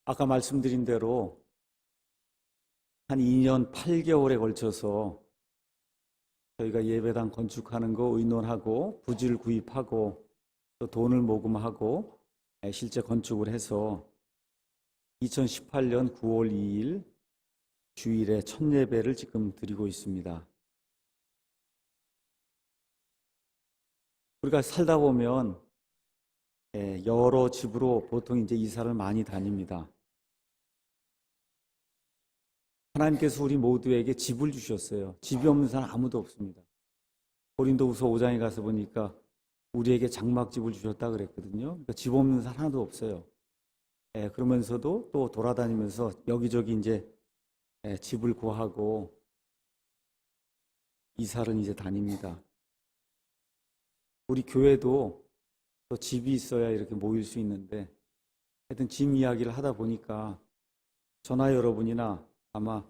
아까 말씀드린 대로 한 2년 8개월에 걸쳐서 저희가 예배당 건축하는 거 의논하고 부지를 구입하고 또 돈을 모금하고 실제 건축을 해서 2018년 9월 2일 주일에 첫 예배를 지금 드리고 있습니다. 우리가 살다 보면 여러 집으로 보통 이제 이사를 많이 다닙니다. 하나님께서 우리 모두에게 집을 주셨어요. 집이 없는 사람 아무도 없습니다. 고린도후서 5장에 가서 보니까 우리에게 장막집을 주셨다 그랬거든요. 그러니까 집 없는 사람 하나도 없어요. 그러면서도 또 돌아다니면서 여기저기 이제 집을 구하고 이사를 이제 다닙니다. 우리 교회도 또 집이 있어야 이렇게 모일 수 있는데 하여튼 집 이야기를 하다 보니까 저나 여러분이나 아마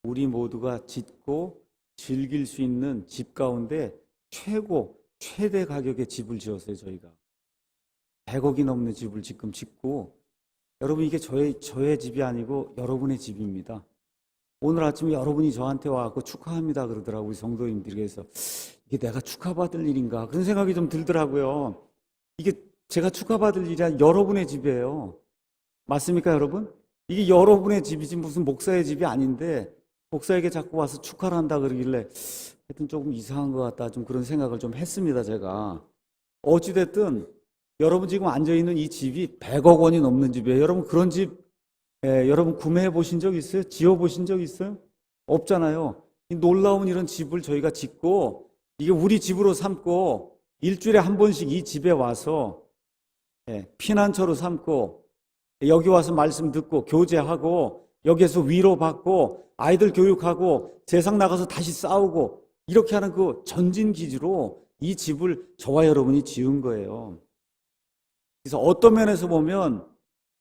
우리 모두가 짓고 즐길 수 있는 집 가운데 최대 가격의 집을 지었어요. 저희가 100억이 넘는 집을 지금 짓고, 여러분 이게 저의 집이 아니고 여러분의 집입니다. 오늘 아침에 여러분이 저한테 와서 축하합니다 그러더라고요. 우리 성도님들께서. 이게 내가 축하받을 일인가 그런 생각이 좀 들더라고요. 이게 제가 축하받을 일이 아니라 여러분의 집이에요. 맞습니까 여러분? 이게 여러분의 집이지 무슨 목사의 집이 아닌데 목사에게 자꾸 와서 축하를 한다 그러길래 하여튼 조금 이상한 것 같다 좀 그런 생각을 좀 했습니다. 제가 어찌됐든 여러분 지금 앉아있는 이 집이 100억 원이 넘는 집이에요. 여러분 그런 집 여러분 구매해 보신 적 있어요? 지어 보신 적 있어요? 없잖아요. 이 놀라운 이런 집을 저희가 짓고 이게 우리 집으로 삼고 일주일에 한 번씩 이 집에 와서 피난처로 삼고 여기 와서 말씀 듣고 교제하고 여기에서 위로받고 아이들 교육하고 세상 나가서 다시 싸우고 이렇게 하는 그 전진기지로 이 집을 저와 여러분이 지은 거예요. 그래서 어떤 면에서 보면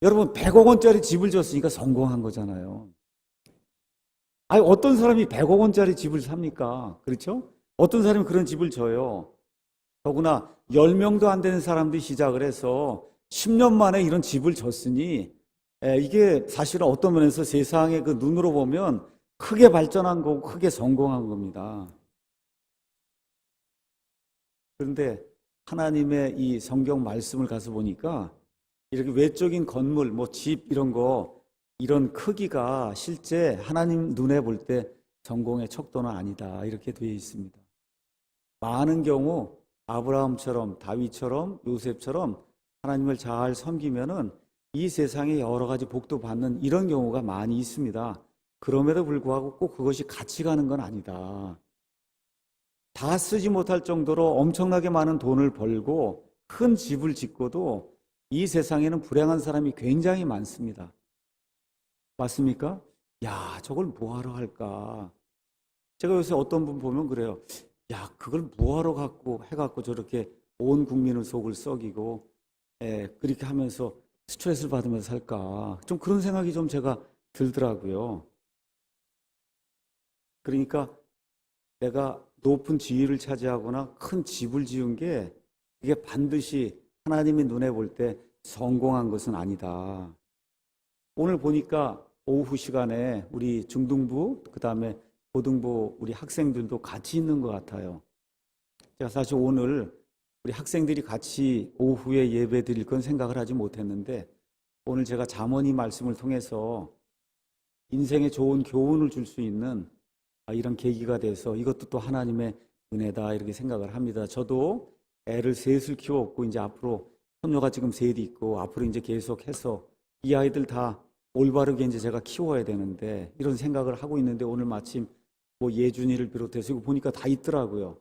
여러분 100억 원짜리 집을 지었으니까 성공한 거잖아요. 아니 어떤 사람이 100억 원짜리 집을 삽니까? 그렇죠? 어떤 사람이 그런 집을 져요. 더구나 10명도 안 되는 사람들이 시작을 해서 10년 만에 이런 집을 졌으니 이게 사실은 어떤 면에서 세상의 그 눈으로 보면 크게 발전한 거고 크게 성공한 겁니다. 그런데 하나님의 이 성경 말씀을 가서 보니까 이렇게 외적인 건물, 뭐 집 이런 거 이런 크기가 실제 하나님 눈에 볼 때 성공의 척도는 아니다 이렇게 되어 있습니다. 많은 경우 아브라함처럼 다윗처럼 요셉처럼 하나님을 잘 섬기면은 이 세상에 여러 가지 복도 받는 이런 경우가 많이 있습니다. 그럼에도 불구하고 꼭 그것이 같이 가는 건 아니다. 다 쓰지 못할 정도로 엄청나게 많은 돈을 벌고 큰 집을 짓고도 이 세상에는 불행한 사람이 굉장히 많습니다. 맞습니까? 야, 저걸 뭐하러 할까? 제가 요새 어떤 분 보면 그래요. 야, 그걸 뭐하러 해갖고 저렇게 온 국민의 속을 썩이고 그렇게 하면서 스트레스를 받으면서 살까? 좀 그런 생각이 좀 제가 들더라고요. 그러니까 내가 높은 지위를 차지하거나 큰 집을 지은 게 이게 반드시 하나님의 눈에 볼 때 성공한 것은 아니다. 오늘 보니까 오후 시간에 우리 중등부 그다음에 고등부 우리 학생들도 같이 있는 것 같아요. 제가 사실 오늘 우리 학생들이 같이 오후에 예배 드릴 건 생각을 하지 못했는데 오늘 제가 잠언이 말씀을 통해서 인생에 좋은 교훈을 줄 수 있는 이런 계기가 돼서 이것도 또 하나님의 은혜다 이렇게 생각을 합니다. 저도 애를 셋을 키웠고 이제 앞으로 손녀가 지금 셋이 있고 앞으로 이제 계속해서 이 아이들 다 올바르게 이제 제가 키워야 되는데 이런 생각을 하고 있는데 오늘 마침 뭐 예준이를 비롯해서 이거 보니까 다 있더라고요.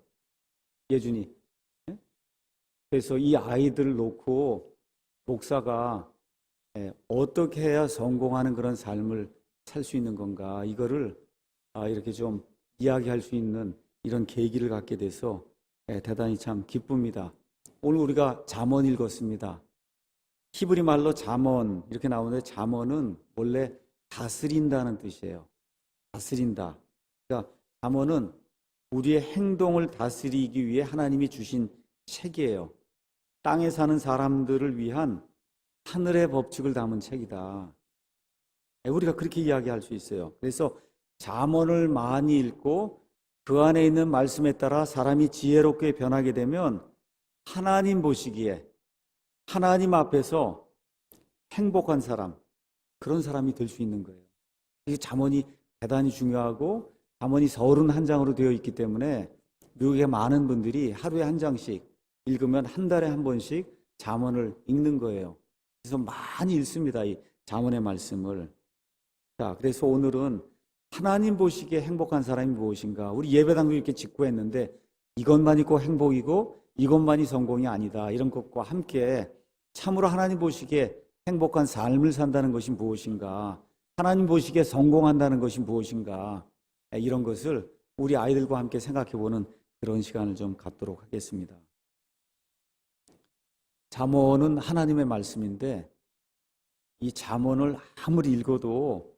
예준이. 그래서 이 아이들을 놓고 목사가 어떻게 해야 성공하는 그런 삶을 살 수 있는 건가 이거를 이렇게 좀 이야기할 수 있는 이런 계기를 갖게 돼서 대단히 참 기쁩니다. 오늘 우리가 잠언 읽었습니다. 히브리 말로 잠언 이렇게 나오는데 잠언은 원래 다스린다는 뜻이에요. 다스린다. 그러니까 잠언은 우리의 행동을 다스리기 위해 하나님이 주신 책이에요. 땅에 사는 사람들을 위한 하늘의 법칙을 담은 책이다. 우리가 그렇게 이야기할 수 있어요. 그래서 잠언을 많이 읽고 그 안에 있는 말씀에 따라 사람이 지혜롭게 변하게 되면 하나님 보시기에 하나님 앞에서 행복한 사람, 그런 사람이 될 수 있는 거예요. 이 잠언이 대단히 중요하고 잠언이 31장으로 되어 있기 때문에 미국의 많은 분들이 하루에 한 장씩 읽으면 한 달에 한 번씩 잠언을 읽는 거예요. 그래서 많이 읽습니다. 이 잠언의 말씀을. 자, 그래서 오늘은 하나님 보시기에 행복한 사람이 무엇인가? 우리 예배당도 이렇게 직구했는데 이것만 있고 행복이고 이것만이 성공이 아니다. 이런 것과 함께 참으로 하나님 보시기에 행복한 삶을 산다는 것이 무엇인가? 하나님 보시기에 성공한다는 것이 무엇인가? 이런 것을 우리 아이들과 함께 생각해보는 그런 시간을 좀 갖도록 하겠습니다. 잠언은 하나님의 말씀인데 이 잠언을 아무리 읽어도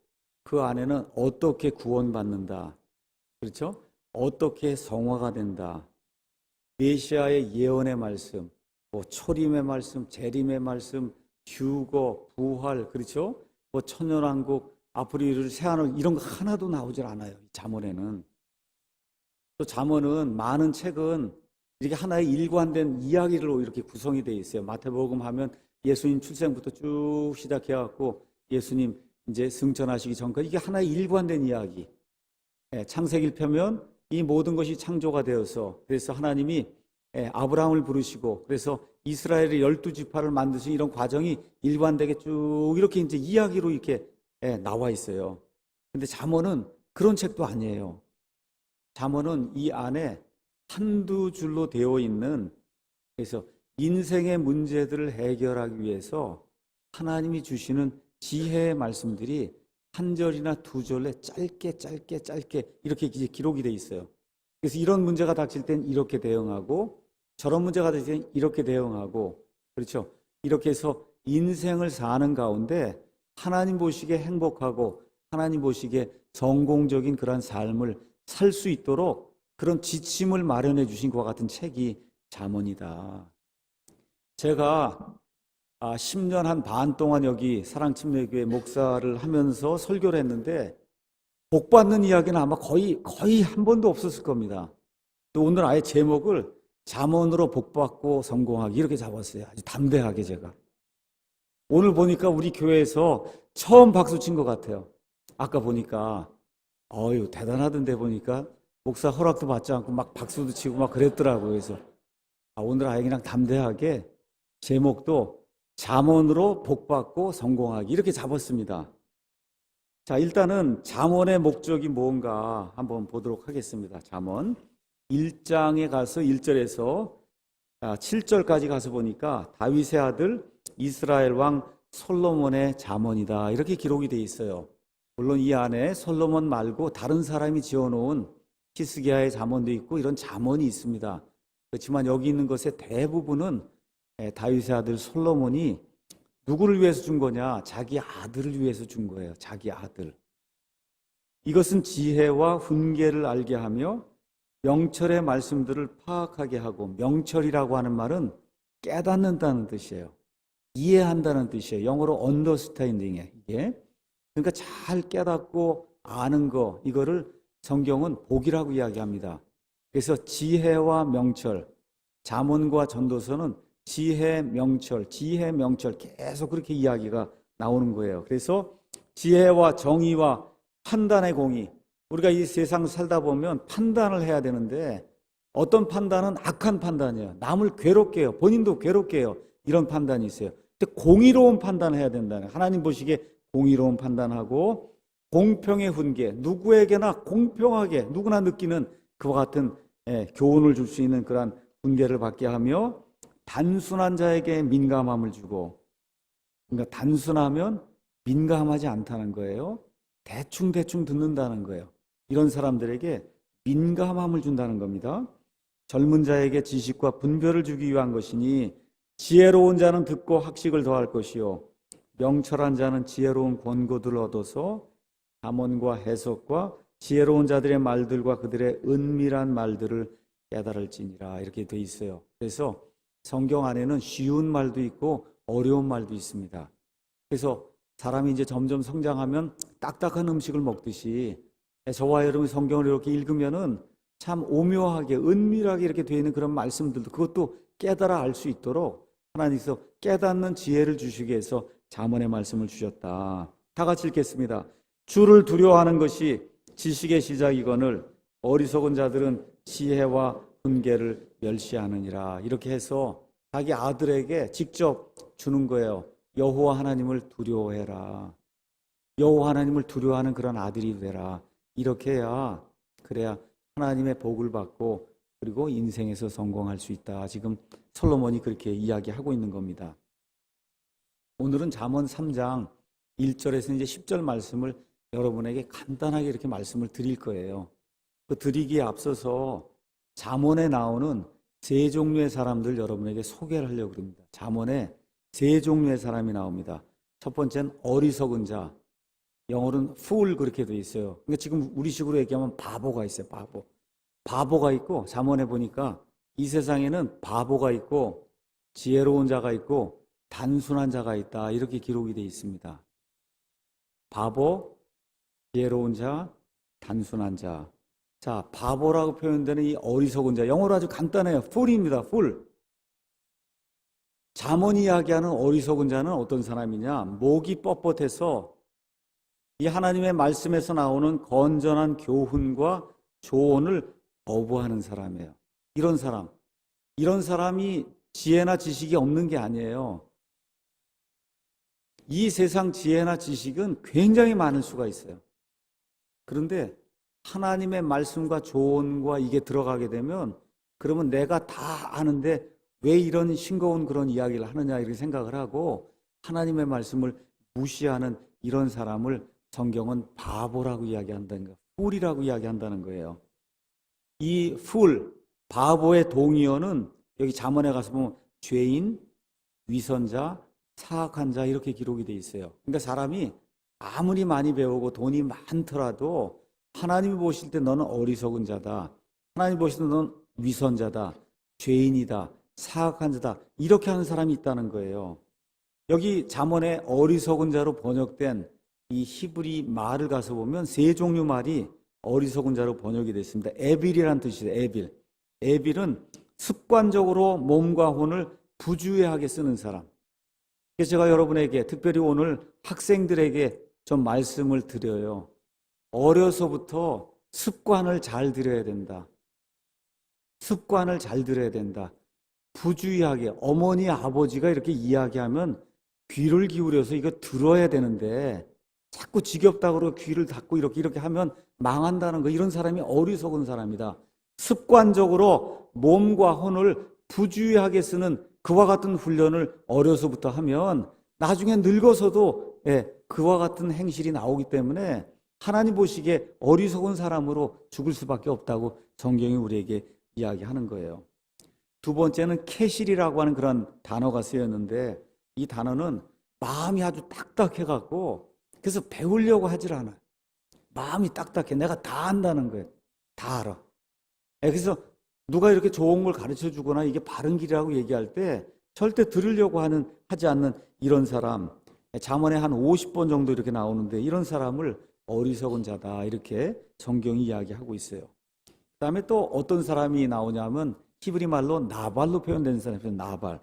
그 안에는 어떻게 구원받는다, 그렇죠? 어떻게 성화가 된다, 메시아의 예언의 말씀, 뭐 초림의 말씀, 재림의 말씀, 휴거, 부활, 그렇죠? 뭐 천년왕국, 앞으로 이룰 새하늘, 이런 거 하나도 나오질 않아요. 잠언에는. 또 잠언은 많은 책은 이렇게 하나의 일관된 이야기로 이렇게 구성이 되어 있어요. 마태복음 하면 예수님 출생부터 쭉 시작해갖고 예수님 이제 승천하시기 전까지 이게 하나의 일관된 이야기. 창세기를 펴면 이 모든 것이 창조가 되어서 그래서 하나님이 아브라함을 부르시고 그래서 이스라엘의 12지파를 만드신 이런 과정이 일관되게 쭉 이렇게 이제 이야기로 이렇게 나와 있어요. 근데 잠언은 그런 책도 아니에요. 잠언은 이 안에 한두 줄로 되어 있는, 그래서 인생의 문제들을 해결하기 위해서 하나님이 주시는 지혜의 말씀들이 한 절이나 두 절에 짧게 이렇게 기록이 돼 있어요. 그래서 이런 문제가 닥칠 땐 이렇게 대응하고 저런 문제가 닥칠 땐 이렇게 대응하고, 그렇죠? 이렇게 해서 인생을 사는 가운데 하나님 보시기에 행복하고 하나님 보시기에 성공적인 그런 삶을 살 수 있도록 그런 지침을 마련해 주신 것과 같은 책이 잠언이다. 제가 10년 한 반 동안 여기 사랑침례교회 목사를 하면서 설교를 했는데 복 받는 이야기는 아마 거의 한 번도 없었을 겁니다. 또 오늘 아예 제목을 잠언으로 복 받고 성공하기 이렇게 잡았어요. 아주 담대하게 제가. 오늘 보니까 우리 교회에서 처음 박수 친 것 같아요. 아까 보니까 대단하던데 보니까 목사 허락도 받지 않고 막 박수도 치고 막 그랬더라고요. 그래서 오늘 아예 그냥 담대하게 제목도 잠언으로 복받고 성공하기 이렇게 잡았습니다. 자, 일단은 잠언의 목적이 뭔가 한번 보도록 하겠습니다. 잠언 1장에 가서 1절에서 7절까지 가서 보니까 다윗의 아들 이스라엘 왕 솔로몬의 잠언이다 이렇게 기록이 되어 있어요. 물론 이 안에 솔로몬 말고 다른 사람이 지어놓은 히스기야의 잠언도 있고 이런 잠언이 있습니다. 그렇지만 여기 있는 것의 대부분은 다윗의 아들 솔로몬이 누구를 위해서 준 거냐? 자기 아들을 위해서 준 거예요. 자기 아들. 이것은 지혜와 훈계를 알게 하며 명철의 말씀들을 파악하게 하고, 명철이라고 하는 말은 깨닫는다는 뜻이에요. 이해한다는 뜻이에요. 영어로 understanding이에요. 이게. 그러니까 잘 깨닫고 아는 거, 이거를 성경은 복이라고 이야기합니다. 그래서 지혜와 명철, 잠언과 전도서는 지혜, 명철 계속 그렇게 이야기가 나오는 거예요. 그래서 지혜와 정의와 판단의 공의, 우리가 이 세상 살다 보면 판단을 해야 되는데 어떤 판단은 악한 판단이에요. 남을 괴롭게 해요. 본인도 괴롭게 해요. 이런 판단이 있어요. 근데 공의로운 판단을 해야 된다는, 하나님 보시기에 공의로운 판단하고 공평의 훈계, 누구에게나 공평하게 누구나 느끼는 그와 같은 교훈을 줄 수 있는 그러한 훈계를 받게 하며 단순한 자에게 민감함을 주고, 그러니까 단순하면 민감하지 않다는 거예요. 대충 듣는다는 거예요. 이런 사람들에게 민감함을 준다는 겁니다. 젊은 자에게 지식과 분별을 주기 위한 것이니 지혜로운 자는 듣고 학식을 더할 것이요 명철한 자는 지혜로운 권고들을 얻어서 잠언과 해석과 지혜로운 자들의 말들과 그들의 은밀한 말들을 깨달을지니라 이렇게 돼 있어요. 그래서 성경 안에는 쉬운 말도 있고 어려운 말도 있습니다. 그래서 사람이 이제 점점 성장하면 딱딱한 음식을 먹듯이 저와 여러분이 성경을 이렇게 읽으면은 참 오묘하게 은밀하게 이렇게 되어 있는 그런 말씀들도 그것도 깨달아 알 수 있도록 하나님께서 깨닫는 지혜를 주시기 위해서 잠언의 말씀을 주셨다. 다 같이 읽겠습니다. 주를 두려워하는 것이 지식의 시작이거늘 어리석은 자들은 지혜와 훈계를 멸시하느니라. 이렇게 해서 자기 아들에게 직접 주는 거예요. 여호와 하나님을 두려워해라. 여호와 하나님을 두려워하는 그런 아들이 되라. 이렇게 해야 그래야 하나님의 복을 받고 그리고 인생에서 성공할 수 있다. 지금 솔로몬이 그렇게 이야기하고 있는 겁니다. 오늘은 잠언 3장 1절에서 이제 10절 말씀을 여러분에게 간단하게 이렇게 말씀을 드릴 거예요. 그 드리기에 앞서서 잠언에 나오는 세 종류의 사람들 여러분에게 소개를 하려고 합니다. 잠언에 세 종류의 사람이 나옵니다. 첫 번째는 어리석은 자. 영어로는 fool 그렇게 되어 있어요. 그러니까 지금 우리식으로 얘기하면 바보가 있어요. 바보가 있고 잠언에 보니까 이 세상에는 바보가 있고 지혜로운 자가 있고 단순한 자가 있다. 이렇게 기록이 되어 있습니다. 바보, 지혜로운 자, 단순한 자. 자, 바보라고 표현되는 이 어리석은 자. 영어로 아주 간단해요. fool입니다. fool. 잠언이 이야기하는 어리석은 자는 어떤 사람이냐? 목이 뻣뻣해서 이 하나님의 말씀에서 나오는 건전한 교훈과 조언을 거부하는 사람이에요. 이런 사람이 지혜나 지식이 없는 게 아니에요. 이 세상 지혜나 지식은 굉장히 많을 수가 있어요. 그런데 하나님의 말씀과 조언과 이게 들어가게 되면 그러면 내가 다 아는데 왜 이런 싱거운 그런 이야기를 하느냐 이렇게 생각을 하고 하나님의 말씀을 무시하는 이런 사람을 성경은 바보라고 이야기한다는 거예요. 푸울이라고 이야기한다는 거예요. 이 푸울, 바보의 동의어는 여기 잠언에 가서 보면 죄인, 위선자, 사악한 자 이렇게 기록이 돼 있어요. 그러니까 사람이 아무리 많이 배우고 돈이 많더라도 하나님이 보실 때 너는 어리석은 자다. 하나님이 보실 때 너는 위선자다. 죄인이다. 사악한 자다. 이렇게 하는 사람이 있다는 거예요. 여기 잠언에 어리석은 자로 번역된 이 히브리 말을 가서 보면 세 종류 말이 어리석은 자로 번역이 됐습니다. 에빌이라는 뜻이에요. 에빌. 에빌은 습관적으로 몸과 혼을 부주의하게 쓰는 사람. 그래서 제가 여러분에게 특별히 오늘 학생들에게 좀 말씀을 드려요. 어려서부터 습관을 잘 들여야 된다. 습관을 잘 들여야 된다. 부주의하게 어머니 아버지가 이렇게 이야기하면 귀를 기울여서 이거 들어야 되는데 자꾸 지겹다고 그러고 귀를 닫고 이렇게 하면 망한다는 거. 이런 사람이 어리석은 사람이다. 습관적으로 몸과 혼을 부주의하게 쓰는 그와 같은 훈련을 어려서부터 하면 나중에 늙어서도 그와 같은 행실이 나오기 때문에 하나님 보시기에 어리석은 사람으로 죽을 수밖에 없다고 성경이 우리에게 이야기하는 거예요. 두 번째는 캐실이라고 하는 그런 단어가 쓰였는데 이 단어는 마음이 아주 딱딱해갖고 그래서 배우려고 하질 않아요. 마음이 딱딱해. 내가 다 안다는 거예요. 다 알아. 그래서 누가 이렇게 좋은 걸 가르쳐 주거나 이게 바른 길이라고 얘기할 때 절대 들으려고 하지 않는 이런 사람. 잠언에 한 50번 정도 이렇게 나오는데 이런 사람을 어리석은 자다 이렇게 성경이 이야기하고 있어요. 그 다음에 또 어떤 사람이 나오냐면 히브리 말로 나발로 표현되는 사람이에요.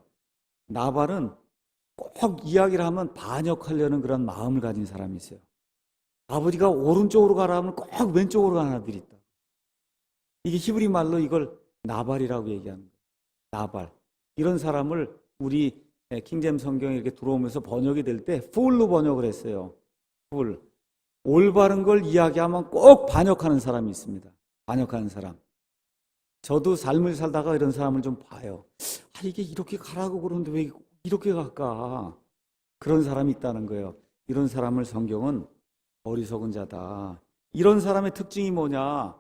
나발은 꼭 이야기를 하면 반역하려는 그런 마음을 가진 사람이 있어요. 아버지가 오른쪽으로 가라면 꼭 왼쪽으로 가는 아들이 있다. 이게 히브리 말로 이걸 나발이라고 얘기하는 거예요. 나발. 이런 사람을 우리 킹제임스 성경에 이렇게 들어오면서 번역이 될 때 fool로 번역을 했어요. fool. 올바른 걸 이야기하면 꼭 반역하는 사람이 있습니다. 반역하는 사람. 저도 삶을 살다가 이런 사람을 좀 봐요. 이게 이렇게 가라고 그러는데 왜 이렇게 갈까? 그런 사람이 있다는 거예요. 이런 사람을 성경은 어리석은 자다. 이런 사람의 특징이 뭐냐?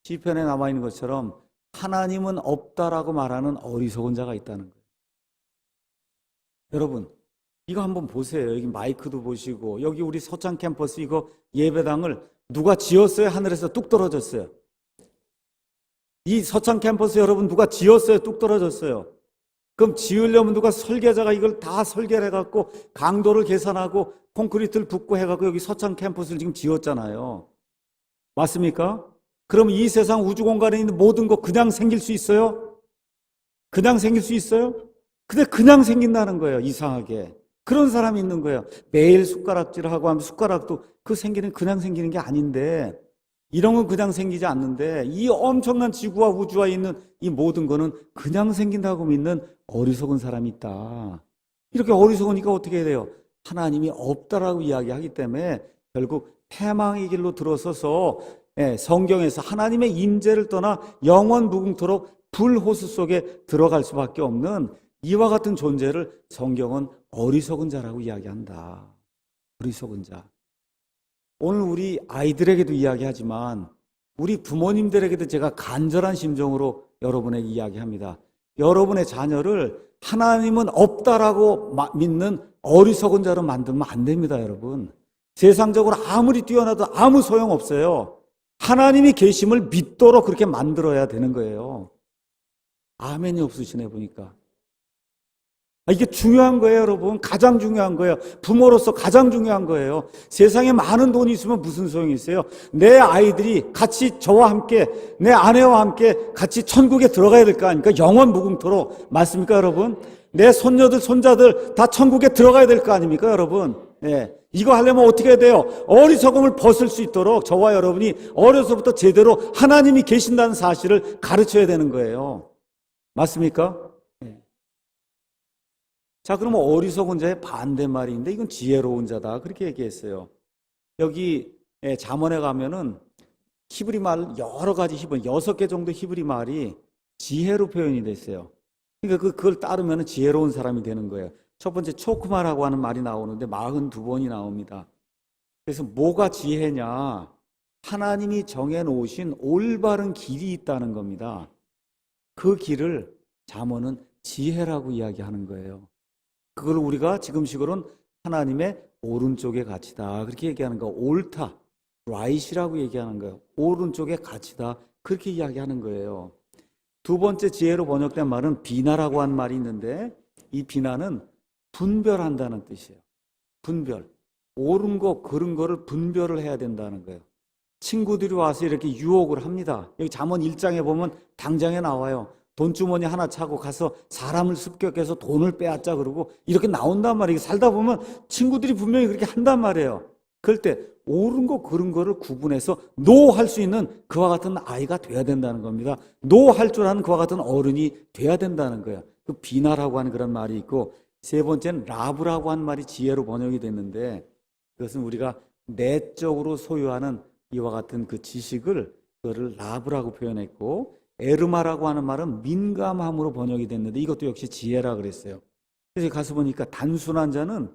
시편에 남아있는 것처럼 하나님은 없다라고 말하는 어리석은 자가 있다는 거예요. 여러분, 이거 한번 보세요. 여기 마이크도 보시고 여기 우리 서창 캠퍼스 이거 예배당을 누가 지었어요? 하늘에서 뚝 떨어졌어요. 이 서창 캠퍼스 여러분 누가 지었어요? 뚝 떨어졌어요. 그럼 지으려면 누가 설계자가 이걸 다 설계를 해갖고 강도를 계산하고 콘크리트를 붓고 해갖고 여기 서창 캠퍼스를 지금 지었잖아요. 맞습니까? 그럼 이 세상 우주 공간에 있는 모든 거 그냥 생길 수 있어요? 그냥 생길 수 있어요? 근데 그냥 생긴다는 거예요. 이상하게. 그런 사람이 있는 거예요. 매일 숟가락질하고 하면 숟가락도 그 생기는 그냥 생기는 게 아닌데 이런 건 그냥 생기지 않는데 이 엄청난 지구와 우주와 있는 이 모든 거는 그냥 생긴다고 믿는 어리석은 사람이 있다. 이렇게 어리석으니까 어떻게 해야 돼요? 하나님이 없다라고 이야기하기 때문에 결국 패망의 길로 들어서서 성경에서 하나님의 임재를 떠나 영원 무궁토록 불호수 속에 들어갈 수밖에 없는 이와 같은 존재를 성경은 어리석은 자라고 이야기한다. 어리석은 자. 오늘 우리 아이들에게도 이야기하지만 우리 부모님들에게도 제가 간절한 심정으로 여러분에게 이야기합니다. 여러분의 자녀를 하나님은 없다라고 믿는 어리석은 자로 만들면 안 됩니다, 여러분. 세상적으로 아무리 뛰어나도 아무 소용없어요. 하나님이 계심을 믿도록 그렇게 만들어야 되는 거예요. 아멘이 없으시네 보니까. 이게 중요한 거예요, 여러분. 가장 중요한 거예요. 부모로서 가장 중요한 거예요. 세상에 많은 돈이 있으면 무슨 소용이 있어요? 내 아이들이 같이 저와 함께, 내 아내와 함께 같이 천국에 들어가야 될 거 아닙니까? 영원 무궁토록. 맞습니까, 여러분? 내 손녀들, 손자들 다 천국에 들어가야 될 거 아닙니까, 여러분? 네. 이거 하려면 어떻게 해야 돼요? 어리석음을 벗을 수 있도록 저와 여러분이 어려서부터 제대로 하나님이 계신다는 사실을 가르쳐야 되는 거예요. 맞습니까? 자, 그러면 어리석은 자의 반대말인데 이건 지혜로운 자다. 그렇게 얘기했어요. 여기 잠언에 가면은 히브리 말 여러 가지 히브리 6개 정도 히브리 말이 지혜로 표현이 됐어요. 그러니까 그걸 따르면 지혜로운 사람이 되는 거예요. 첫 번째 초크마라고 하는 말이 나오는데 42번이 나옵니다. 그래서 뭐가 지혜냐? 하나님이 정해놓으신 올바른 길이 있다는 겁니다. 그 길을 잠언은 지혜라고 이야기하는 거예요. 그걸 우리가 지금식으로는 하나님의 오른쪽의 가치다 그렇게 얘기하는 거. 옳다, right이라고 얘기하는 거예요. 오른쪽의 가치다 그렇게 이야기하는 거예요. 두 번째 지혜로 번역된 말은 비나라고 한 말이 있는데 이 비나는 분별한다는 뜻이에요. 분별. 옳은 거 그른 거를 분별을 해야 된다는 거예요. 친구들이 와서 이렇게 유혹을 합니다. 여기 잠언 1장에 보면 당장에 나와요. 돈주머니 하나 차고 가서 사람을 습격해서 돈을 빼앗자 그러고 이렇게 나온단 말이에요. 살다 보면 친구들이 분명히 그렇게 한단 말이에요. 그럴 때 옳은 거 그른 거를 구분해서 노 할 수 있는 그와 같은 아이가 돼야 된다는 겁니다. 노 할 줄 아는 그와 같은 어른이 돼야 된다는 거예요. 그 비나라고 하는 그런 말이 있고 세 번째는 라브라고 하는 말이 지혜로 번역이 됐는데 그것은 우리가 내적으로 소유하는 이와 같은 그 지식을 그거를 라브라고 표현했고 에르마라고 하는 말은 민감함으로 번역이 됐는데 이것도 역시 지혜라 그랬어요. 그래서 가서 보니까 단순한 자는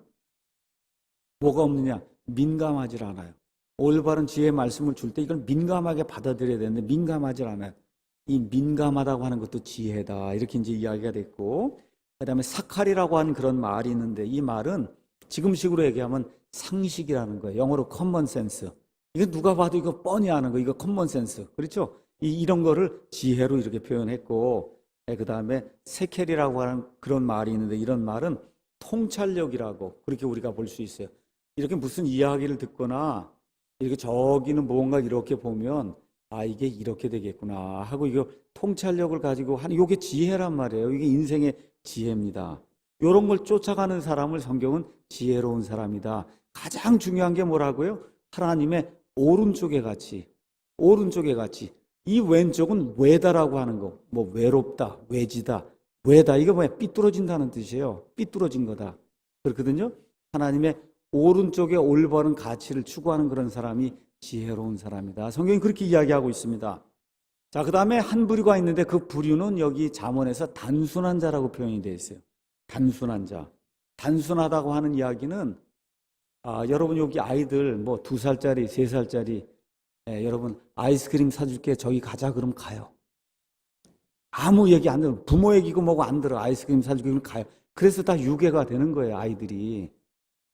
뭐가 없느냐? 민감하지 않아요. 올바른 지혜의 말씀을 줄 때 이걸 민감하게 받아들여야 되는데 민감하지 않아요. 이 민감하다고 하는 것도 지혜다 이렇게 이제 이야기가 됐고 그 다음에 사칼이라고 하는 그런 말이 있는데 이 말은 지금식으로 얘기하면 상식이라는 거예요. 영어로 common sense. 이거 누가 봐도 이거 뻔히 아는 거 이거 common sense. 그렇죠? 이런 거를 지혜로 이렇게 표현했고 그 다음에 세켈이라고 하는 그런 말이 있는데 이런 말은 통찰력이라고 그렇게 우리가 볼 수 있어요. 이렇게 무슨 이야기를 듣거나 이렇게 저기는 뭔가 이렇게 보면 아 이게 이렇게 되겠구나 하고 이거 통찰력을 가지고 하는 이게 지혜란 말이에요. 이게 인생의 지혜입니다. 이런 걸 쫓아가는 사람을 성경은 지혜로운 사람이다. 가장 중요한 게 뭐라고요? 하나님의 오른쪽의 가치. 오른쪽의 가치. 이 왼쪽은 외다라고 하는 거. 뭐 외롭다, 외지다, 외다. 이거 뭐야? 삐뚤어진다는 뜻이에요. 삐뚤어진 거다. 그렇거든요. 하나님의 오른쪽에 올바른 가치를 추구하는 그런 사람이 지혜로운 사람이다. 성경이 그렇게 이야기하고 있습니다. 자, 그 다음에 한 부류가 있는데 그 부류는 여기 잠언에서 단순한 자라고 표현이 되어 있어요. 단순한 자. 단순하다고 하는 이야기는 여러분 여기 아이들 뭐 2살짜리, 3살짜리 여러분 아이스크림 사줄게 저기 가자 그러면 가요. 아무 얘기 안 들어. 부모 얘기고 뭐고 안 들어. 아이스크림 사줄게 그러면 가요. 그래서 다 유괴가 되는 거예요. 아이들이.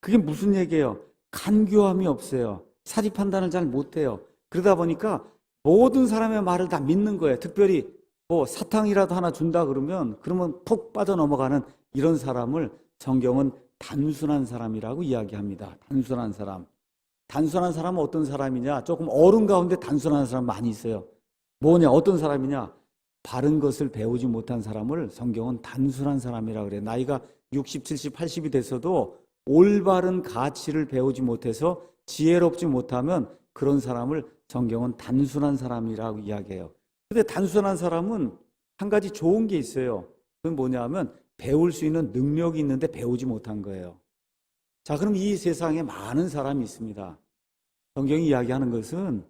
그게 무슨 얘기예요? 간교함이 없어요. 사리 판단을 잘 못해요. 그러다 보니까 모든 사람의 말을 다 믿는 거예요. 특별히 뭐 사탕이라도 하나 준다 그러면 푹 빠져 넘어가는 이런 사람을 성경은 단순한 사람이라고 이야기합니다. 단순한 사람. 단순한 사람은 어떤 사람이냐? 조금 어른 가운데 단순한 사람 많이 있어요. 뭐냐? 어떤 사람이냐? 바른 것을 배우지 못한 사람을 성경은 단순한 사람이라고 그래요. 나이가 60, 70, 80이 됐어도 올바른 가치를 배우지 못해서 지혜롭지 못하면 그런 사람을 성경은 단순한 사람이라고 이야기해요. 근데 단순한 사람은 한 가지 좋은 게 있어요. 그건 뭐냐면 배울 수 있는 능력이 있는데 배우지 못한 거예요. 자, 그럼 이 세상에 많은 사람이 있습니다. 성경이 이야기하는 것은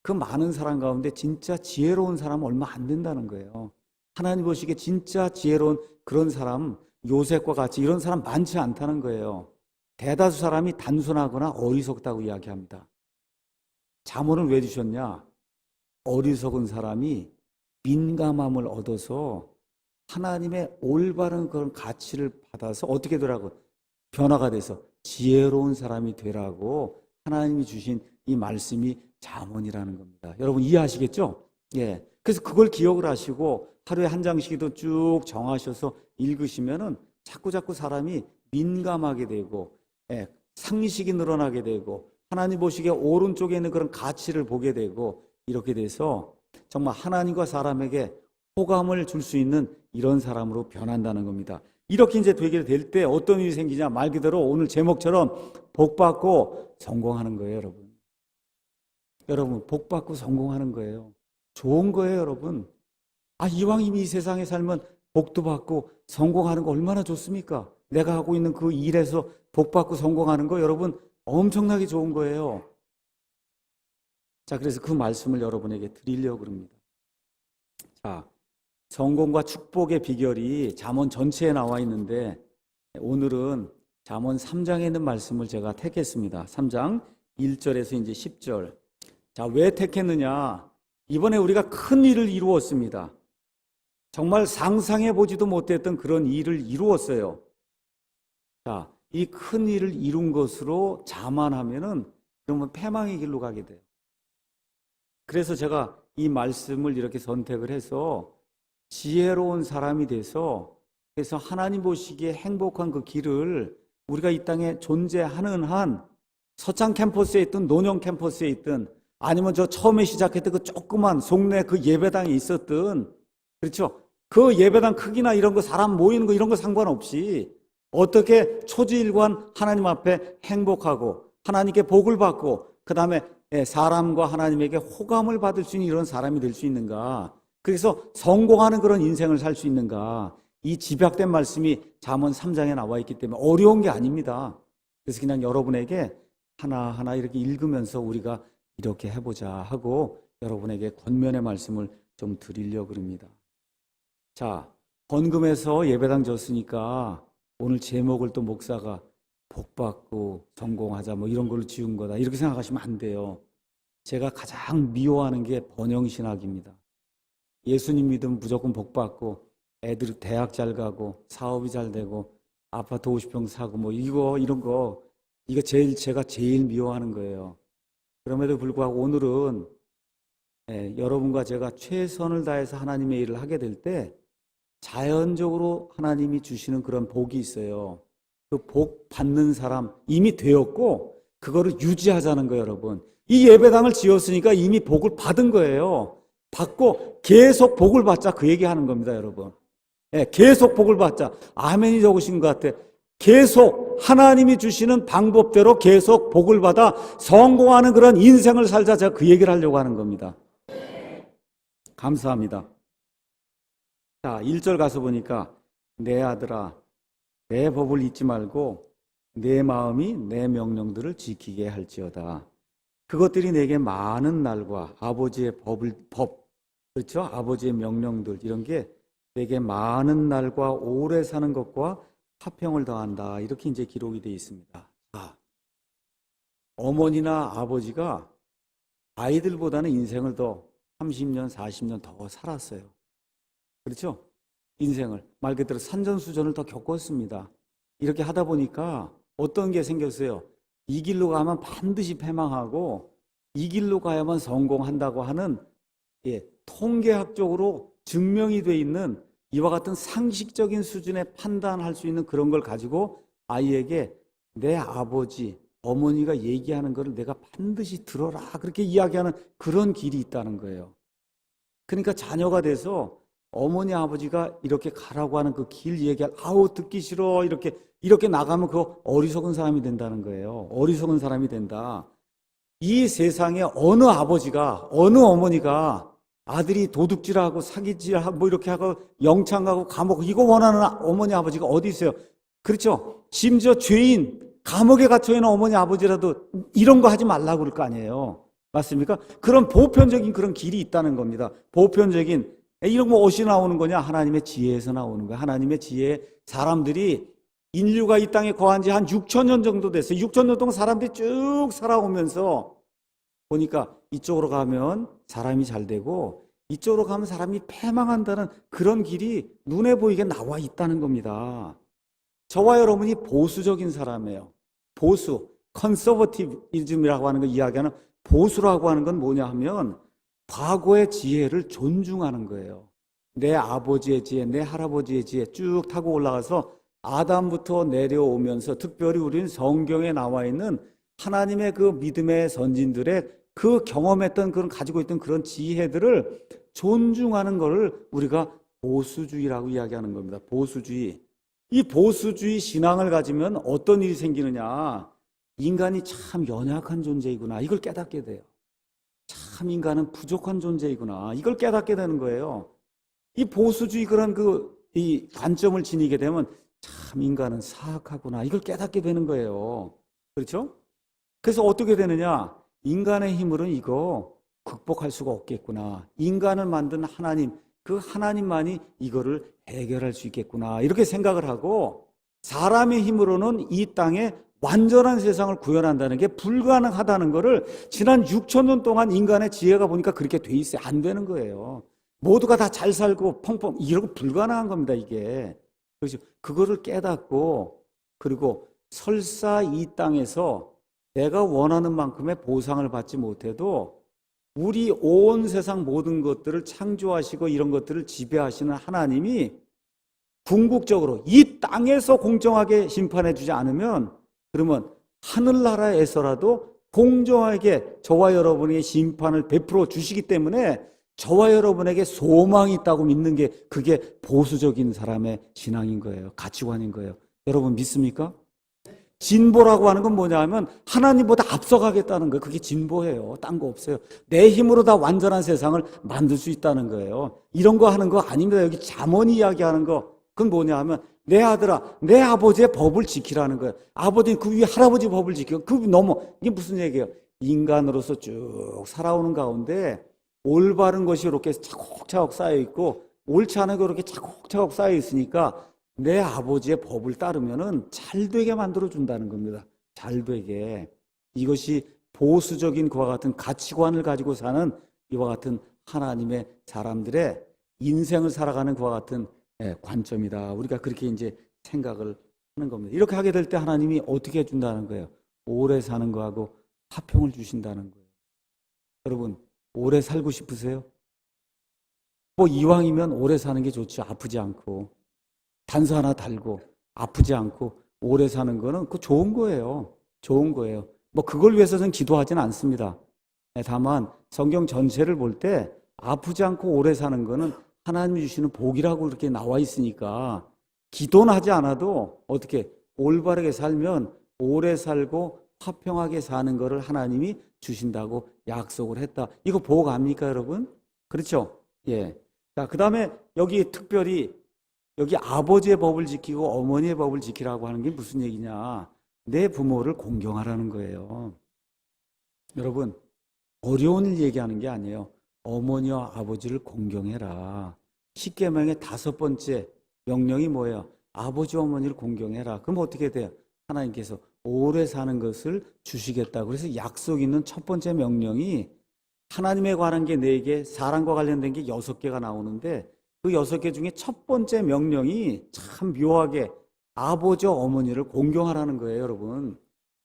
그 많은 사람 가운데 진짜 지혜로운 사람은 얼마 안 된다는 거예요. 하나님 보시기에 진짜 지혜로운 그런 사람, 요셉과 같이 이런 사람 많지 않다는 거예요. 대다수 사람이 단순하거나 어리석다고 이야기합니다. 잠언을 왜 주셨냐? 어리석은 사람이 민감함을 얻어서 하나님의 올바른 그런 가치를 받아서 어떻게 되라고? 변화가 돼서 지혜로운 사람이 되라고 하나님이 주신 이 말씀이 잠언이라는 겁니다. 여러분 이해하시겠죠? 예. 그래서 그걸 기억을 하시고 하루에 한 장씩도 쭉 정하셔서 읽으시면은 자꾸 사람이 민감하게 되고, 예, 상식이 늘어나게 되고, 하나님 보시기에 오른쪽에 있는 그런 가치를 보게 되고, 이렇게 돼서 정말 하나님과 사람에게 호감을 줄 수 있는 이런 사람으로 변한다는 겁니다. 이렇게 이제 되게 될 때 어떤 일이 생기냐? 말 그대로 오늘 제목처럼 복받고 성공하는 거예요, 여러분. 여러분, 복받고 성공하는 거예요. 좋은 거예요, 여러분. 이왕 이미 이 세상에 살면 복도 받고 성공하는 거 얼마나 좋습니까? 내가 하고 있는 그 일에서 복받고 성공하는 거 여러분 엄청나게 좋은 거예요. 자, 그래서 그 말씀을 여러분에게 드리려고 합니다. 자, 성공과 축복의 비결이 잠언 전체에 나와 있는데 오늘은 잠언 3장에 있는 말씀을 제가 택했습니다. 3장 1절에서 이제 10절. 자, 왜 택했느냐? 이번에 우리가 큰 일을 이루었습니다. 정말 상상해 보지도 못했던 그런 일을 이루었어요. 자, 이 큰 일을 이룬 것으로 자만하면은 그러면 패망의 길로 가게 돼요. 그래서 제가 이 말씀을 이렇게 선택을 해서 지혜로운 사람이 돼서 그래서 하나님 보시기에 행복한 그 길을 우리가 이 땅에 존재하는 한 서창 캠퍼스에 있든 논영 캠퍼스에 있든 아니면 저 처음에 시작했던 그 조그만 속내 그 예배당에 있었든 그렇죠? 그 예배당 크기나 이런 거 사람 모이는 거 이런 거 상관없이 어떻게 초지일관 하나님 앞에 행복하고 하나님께 복을 받고 그 다음에 사람과 하나님에게 호감을 받을 수 있는 이런 사람이 될 수 있는가? 그래서 성공하는 그런 인생을 살 수 있는가? 이 집약된 말씀이 잠언 3장에 나와 있기 때문에 어려운 게 아닙니다. 그래서 그냥 여러분에게 하나하나 이렇게 읽으면서 우리가 이렇게 해보자 하고 여러분에게 권면의 말씀을 좀 드리려고 합니다. 자, 헌금해서 예배당 줬으니까 오늘 제목을 또 목사가 복받고 성공하자 뭐 이런 걸로 지은 거다 이렇게 생각하시면 안 돼요. 제가 가장 미워하는 게 번영신학입니다. 예수님 믿으면 무조건 복받고 애들이 대학 잘 가고 사업이 잘 되고 아파트 50평 사고 뭐 이런 거 이거 제가 제일 미워하는 거예요. 그럼에도 불구하고 오늘은 여러분과 제가 최선을 다해서 하나님의 일을 하게 될 때 자연적으로 하나님이 주시는 그런 복이 있어요. 그 복 받는 사람 이미 되었고 그거를 유지하자는 거예요, 여러분. 이 예배당을 지었으니까 이미 복을 받은 거예요. 받고 계속 복을 받자 그 얘기하는 겁니다, 여러분. 계속 복을 받자. 아멘이 적으신 것 같아. 계속 하나님이 주시는 방법대로 계속 복을 받아 성공하는 그런 인생을 살자. 제가 그 얘기를 하려고 하는 겁니다. 감사합니다. 자, 1절 가서 보니까 내 아들아 내 법을 잊지 말고 내 마음이 내 명령들을 지키게 할지어다. 그것들이 내게 많은 날과 아버지의 법, 그렇죠? 아버지의 명령들 이런 게 내게 많은 날과 오래 사는 것과 화평을 더한다. 이렇게 이제 기록이 되어 있습니다. 자, 어머니나 아버지가 아이들보다는 인생을 더 30년, 40년 더 살았어요. 그렇죠? 인생을 말 그대로 산전수전을 더 겪었습니다. 이렇게 하다 보니까 어떤 게 생겼어요? 이 길로 가면 반드시 패망하고 이 길로 가야만 성공한다고 하는 통계학적으로 증명이 돼 있는 이와 같은 상식적인 수준의 판단할 수 있는 그런 걸 가지고 아이에게 내 아버지, 어머니가 얘기하는 것을 내가 반드시 들어라. 그렇게 이야기하는 그런 길이 있다는 거예요. 그러니까 자녀가 돼서 어머니, 아버지가 이렇게 가라고 하는 그 길 얘기할, 아우, 듣기 싫어. 이렇게 나가면 그거 어리석은 사람이 된다는 거예요. 어리석은 사람이 된다. 이 세상에 어느 아버지가, 어느 어머니가 아들이 도둑질하고 사기질하고 뭐 이렇게 하고 영창 가고 감옥, 이거 원하는 어머니, 아버지가 어디 있어요? 그렇죠? 심지어 죄인, 감옥에 갇혀있는 어머니, 아버지라도 이런 거 하지 말라고 그럴 거 아니에요. 맞습니까? 그런 보편적인 그런 길이 있다는 겁니다. 보편적인, 이런 거 어디서 나오는 거냐? 하나님의 지혜에서 나오는 거예요. 하나님의 지혜. 사람들이 인류가 이 땅에 거한 지 한 6천 년 정도 됐어요. 6천 년 동안 사람들이 쭉 살아오면서 보니까 이쪽으로 가면 사람이 잘 되고 이쪽으로 가면 사람이 패망한다는 그런 길이 눈에 보이게 나와 있다는 겁니다. 저와 여러분이 보수적인 사람이에요. 보수, 컨서버티비즘이라고 하는 거 이야기하는 보수라고 하는 건 뭐냐 하면 과거의 지혜를 존중하는 거예요. 내 아버지의 지혜, 내 할아버지의 지혜 쭉 타고 올라가서 아담부터 내려오면서 특별히 우리는 성경에 나와 있는 하나님의 그 믿음의 선진들의 그 경험했던 그런 가지고 있던 그런 지혜들을 존중하는 것을 우리가 보수주의라고 이야기하는 겁니다. 보수주의. 이 보수주의 신앙을 가지면 어떤 일이 생기느냐? 인간이 참 연약한 존재이구나. 이걸 깨닫게 돼요. 참 인간은 부족한 존재이구나. 이걸 깨닫게 되는 거예요. 이 보수주의 그런 이 관점을 지니게 되면 참 인간은 사악하구나. 이걸 깨닫게 되는 거예요. 그렇죠? 그래서 어떻게 되느냐? 인간의 힘으로는 이거 극복할 수가 없겠구나. 인간을 만든 하나님, 그 하나님만이 이거를 해결할 수 있겠구나. 이렇게 생각을 하고 사람의 힘으로는 이 땅에 완전한 세상을 구현한다는 게 불가능하다는 것을 지난 6천 년 동안 인간의 지혜가 보니까 그렇게 돼 있어요. 안 되는 거예요. 모두가 다 잘 살고 펑펑 이러고 불가능한 겁니다. 이게. 그렇죠. 그거를 깨닫고 그리고 설사 이 땅에서 내가 원하는 만큼의 보상을 받지 못해도 우리 온 세상 모든 것들을 창조하시고 이런 것들을 지배하시는 하나님이 궁극적으로 이 땅에서 공정하게 심판해 주지 않으면 그러면 하늘나라에서라도 공정하게 저와 여러분에게 심판을 베풀어 주시기 때문에 저와 여러분에게 소망이 있다고 믿는 게 그게 보수적인 사람의 신앙인 거예요. 가치관인 거예요. 여러분 믿습니까? 진보라고 하는 건 뭐냐 하면 하나님보다 앞서가겠다는 거예요. 그게 진보예요. 딴 거 없어요. 내 힘으로 다 완전한 세상을 만들 수 있다는 거예요. 이런 거 하는 거 아닙니다. 여기 잠언 이야기하는 거. 그건 뭐냐 하면 내 아들아, 내 아버지의 법을 지키라는 거예요. 아버지 그 위에 할아버지 법을 지켜. 그 넘어. 이게 무슨 얘기예요? 인간으로서 쭉 살아오는 가운데 올바른 것이 이렇게 차곡차곡 쌓여 있고 옳지 않은 게 이렇게 차곡차곡 쌓여 있으니까 내 아버지의 법을 따르면은 잘 되게 만들어 준다는 겁니다. 잘 되게. 이것이 보수적인 그와 같은 가치관을 가지고 사는 이와 같은 하나님의 사람들의 인생을 살아가는 그와 같은 관점이다. 우리가 그렇게 이제 생각을 하는 겁니다. 이렇게 하게 될 때 하나님이 어떻게 해준다는 거예요? 오래 사는 거하고 화평을 주신다는 거예요. 여러분, 오래 살고 싶으세요? 뭐 이왕이면 오래 사는 게 좋죠. 아프지 않고. 단서 하나 달고 아프지 않고 오래 사는 거는 그거 좋은 거예요. 좋은 거예요. 뭐 그걸 위해서 저는 기도하지는 않습니다. 다만 성경 전체를 볼 때 아프지 않고 오래 사는 거는 하나님이 주시는 복이라고 이렇게 나와 있으니까 기도는 하지 않아도 어떻게 올바르게 살면 오래 살고 화평하게 사는 거를 하나님이 주신다고 약속을 했다. 이거 복 압니까, 여러분? 그렇죠? 예. 자, 그 다음에 여기 특별히 여기 아버지의 법을 지키고 어머니의 법을 지키라고 하는 게 무슨 얘기냐? 내 부모를 공경하라는 거예요. 여러분, 어려운 일 얘기하는 게 아니에요. 어머니와 아버지를 공경해라. 십계명의 5번째 명령이 뭐예요? 아버지 어머니를 공경해라. 그럼 어떻게 돼요? 하나님께서 오래 사는 것을 주시겠다고. 그래서 약속 있는 첫 번째 명령이 하나님에 관한 게 4개, 사랑과 관련된 게 6개가 나오는데 그 6개 중에 첫 번째 명령이 참 묘하게 아버지와 어머니를 공경하라는 거예요, 여러분.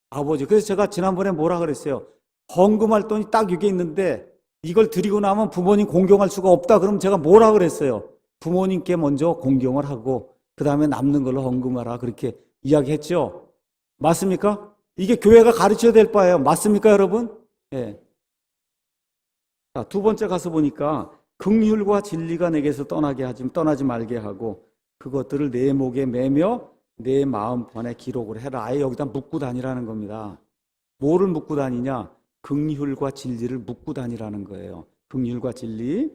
아버지. 그래서 제가 지난번에 뭐라 그랬어요? 헌금할 돈이 딱 여기 있는데 이걸 드리고 나면 부모님 공경할 수가 없다. 그럼 제가 뭐라 그랬어요? 부모님께 먼저 공경을 하고 그 다음에 남는 걸로 헌금하라. 그렇게 이야기했죠. 맞습니까? 이게 교회가 가르쳐야 될 바예요. 맞습니까, 여러분? 예. 자, 두 번째 가서 보니까 긍휼과 진리가 내게서 떠나지 말게 하고 그것들을 내 목에 매며 내 마음판에 기록을 해라. 아예 여기다 묻고 다니라는 겁니다. 뭐를 묻고 다니냐? 긍휼과 진리를 묻고 다니라는 거예요. 긍휼과 진리.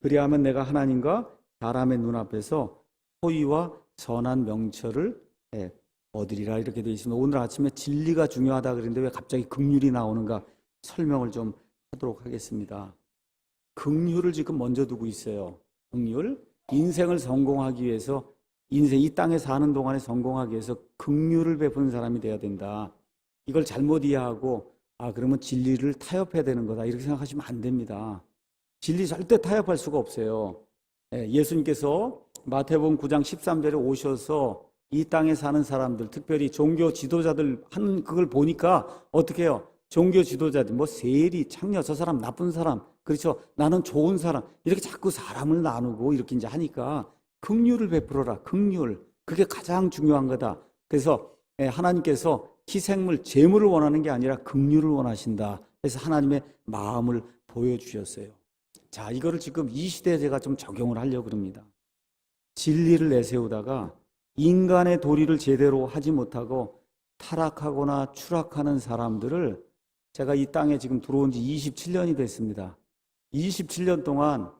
그리하면 내가 하나님과 사람의 눈앞에서 호의와 선한 명철을 얻으리라 이렇게 되어 있습니다. 오늘 아침에 진리가 중요하다 그랬는데 왜 갑자기 긍휼이 나오는가 설명을 좀 하도록 하겠습니다. 긍휼을 지금 먼저 두고 있어요. 긍휼. 인생을 성공하기 위해서 이 땅에 사는 동안에 성공하기 위해서 긍휼을 베푸는 사람이 돼야 된다. 이걸 잘못 이해하고 그러면 진리를 타협해야 되는 거다 이렇게 생각하시면 안 됩니다. 진리 절대 타협할 수가 없어요. 예수님께서 마태복음 9장 13절에 오셔서 이 땅에 사는 사람들, 특별히 종교 지도자들 하는 그걸 보니까 어떻게 해요? 종교 지도자들, 세리, 창녀, 저 사람 나쁜 사람, 그렇죠? 나는 좋은 사람, 이렇게 자꾸 사람을 나누고 이렇게 이제 하니까 긍휼을 베풀어라, 긍휼. 그게 가장 중요한 거다. 그래서 하나님께서 희생물, 제물을 원하는 게 아니라 긍휼을 원하신다. 그래서 하나님의 마음을 보여주셨어요. 자, 이거를 지금 이 시대에 제가 좀 적용을 하려고 합니다. 진리를 내세우다가 인간의 도리를 제대로 하지 못하고 타락하거나 추락하는 사람들을 제가 이 땅에 지금 들어온 지 27년이 됐습니다. 27년 동안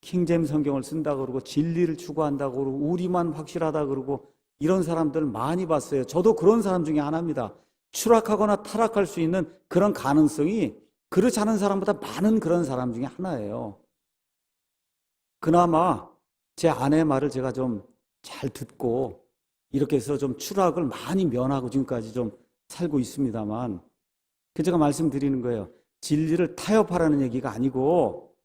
킹제임스 성경을 쓴다고 그러고 진리를 추구한다고 그러고 우리만 확실하다 그러고 이런 사람들 많이 봤어요. 저도 그런 사람 중에 하나입니다. 추락하거나 타락할 수 있는 그런 가능성이 그렇지 않은 사람보다 많은 그런 사람 중에 하나예요. 그나마 제 아내의 말을 제가 좀 잘 듣고 이렇게 해서 좀 추락을 많이 면하고 지금까지 좀 살고 있습니다만 제가 말씀드리는 거예요. 진리를 타협하라는 얘기가 아니고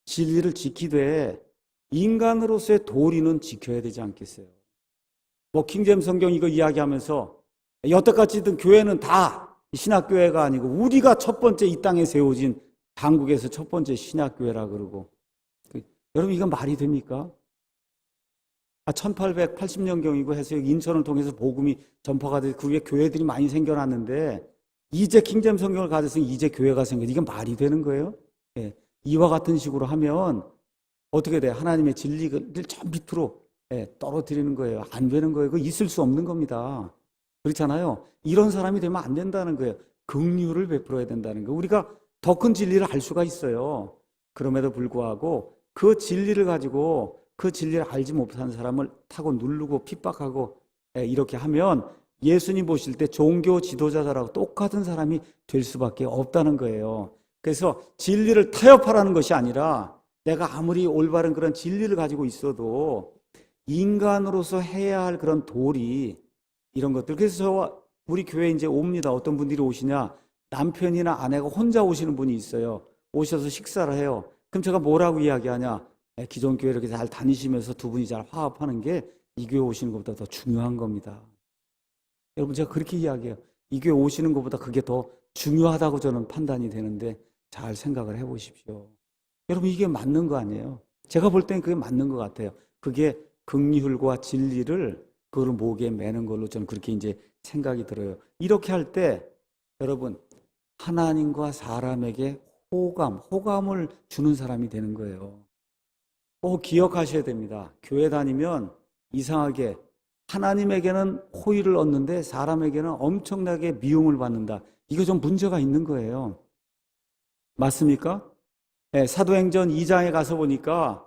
진리를 지키되 인간으로서의 도리는 지켜야 되지 않겠어요? 킹제임스 성경 이거 이야기하면서 여태까지든 교회는 다 신학교회가 아니고 우리가 첫 번째 이 땅에 세워진 한국에서 첫 번째 신학교회라 그러고 여러분 이건 말이 됩니까? 1880년경이고 해서 인천을 통해서 복음이 전파가 돼서 그 위에 교회들이 많이 생겨났는데 이제 킹제임스 성경을 가져서 이제 교회가 생겨서 이건 말이 되는 거예요? 이와 같은 식으로 하면 어떻게 돼요? 하나님의 진리를 저 밑으로 떨어뜨리는 거예요. 안 되는 거예요. 그거 있을 수 없는 겁니다. 그렇잖아요. 이런 사람이 되면 안 된다는 거예요. 긍휼을 베풀어야 된다는 거예요. 우리가 더 큰 진리를 알 수가 있어요. 그럼에도 불구하고 그 진리를 가지고 그 진리를 알지 못하는 사람을 타고 누르고 핍박하고 이렇게 하면 예수님 보실 때 종교 지도자들하고 똑같은 사람이 될 수밖에 없다는 거예요. 그래서 진리를 타협하라는 것이 아니라 내가 아무리 올바른 그런 진리를 가지고 있어도 인간으로서 해야 할 그런 도리 이런 것들. 그래서 우리 교회에 이제 옵니다. 어떤 분들이 오시냐? 남편이나 아내가 혼자 오시는 분이 있어요. 오셔서 식사를 해요. 그럼 제가 뭐라고 이야기하냐? 기존 교회 이렇게 잘 다니시면서 두 분이 잘 화합하는 게 이 교회 오시는 것보다 더 중요한 겁니다. 여러분 제가 그렇게 이야기해요. 이 교회 오시는 것보다 그게 더 중요하다고 저는 판단이 되는데 잘 생각을 해보십시오. 여러분 이게 맞는 거 아니에요? 제가 볼 때는 그게 맞는 것 같아요. 그게 긍휼과 진리를 그걸 목에 매는 걸로 저는 그렇게 이제 생각이 들어요. 이렇게 할 때 여러분 하나님과 사람에게 호감을 주는 사람이 되는 거예요. 꼭 기억하셔야 됩니다. 교회 다니면 이상하게 하나님에게는 호의를 얻는데 사람에게는 엄청나게 미움을 받는다. 이거 좀 문제가 있는 거예요. 맞습니까? 사도행전 2장에 가서 보니까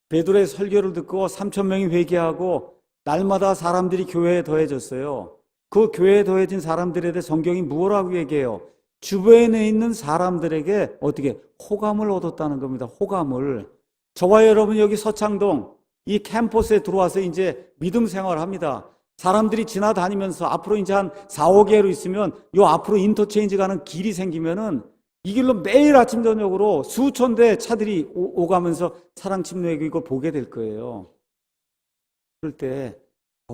베드로의 설교를 듣고 3,000명이 회개하고 날마다 사람들이 교회에 더해졌어요. 그 교회에 더해진 사람들에 대해 성경이 뭐라고 얘기해요? 주변에 있는 사람들에게 어떻게 호감을 얻었다는 겁니다. 호감을. 저와 여러분 여기 서창동 이 캠퍼스에 들어와서 이제 믿음 생활을 합니다. 사람들이 지나다니면서 앞으로 이제 한 4, 5개로 있으면 요 앞으로 인터체인지 가는 길이 생기면은 이 길로 매일 아침 저녁으로 수천 대 차들이 오가면서 사랑 침례교 이걸 보게 될 거예요. 그럴 때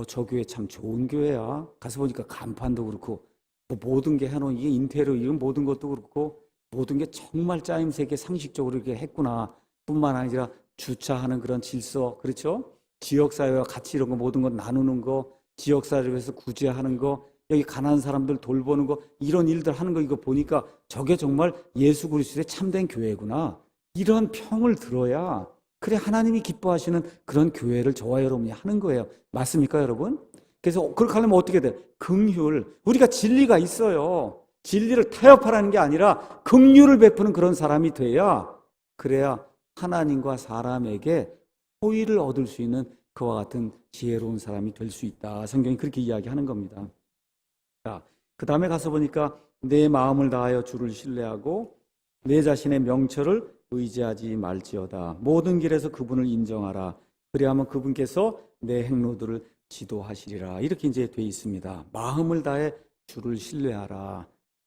저 교회 참 좋은 교회야. 가서 보니까 간판도 그렇고 모든 게 해놓은 이게 인테리어 이런 모든 것도 그렇고 모든 게 정말 짜임새게 상식적으로 이렇게 했구나. 뿐만 아니라 주차하는 그런 질서, 그렇죠? 지역사회와 같이 이런 거 모든 거 나누는 거 지역사회를 위해서 구제하는 거, 여기 가난한 사람들 돌보는 거, 이런 일들 하는 거 이거 보니까 저게 정말 예수 그리스도의 참된 교회구나. 이런 평을 들어야 그래 하나님이 기뻐하시는 그런 교회를 저와 여러분이 하는 거예요. 맞습니까, 여러분? 그래서 그렇게 하려면 어떻게 돼요? 긍휼. 우리가 진리가 있어요. 진리를 타협하라는 게 아니라 긍휼을 베푸는 그런 사람이 돼야, 그래야 하나님과 사람에게 호의를 얻을 수 있는 그와 같은 지혜로운 사람이 될 수 있다. 성경이 그렇게 이야기하는 겁니다. 자, 그 다음에 가서 보니까 내 마음을 다하여 주를 신뢰하고 내 자신의 명철을 의지하지 말지어다. 모든 길에서 그분을 인정하라. 그리하면 그분께서 내 행로들을 지도하시리라. 이렇게 이제 돼 있습니다. 마음을 다해 주를 신뢰하라.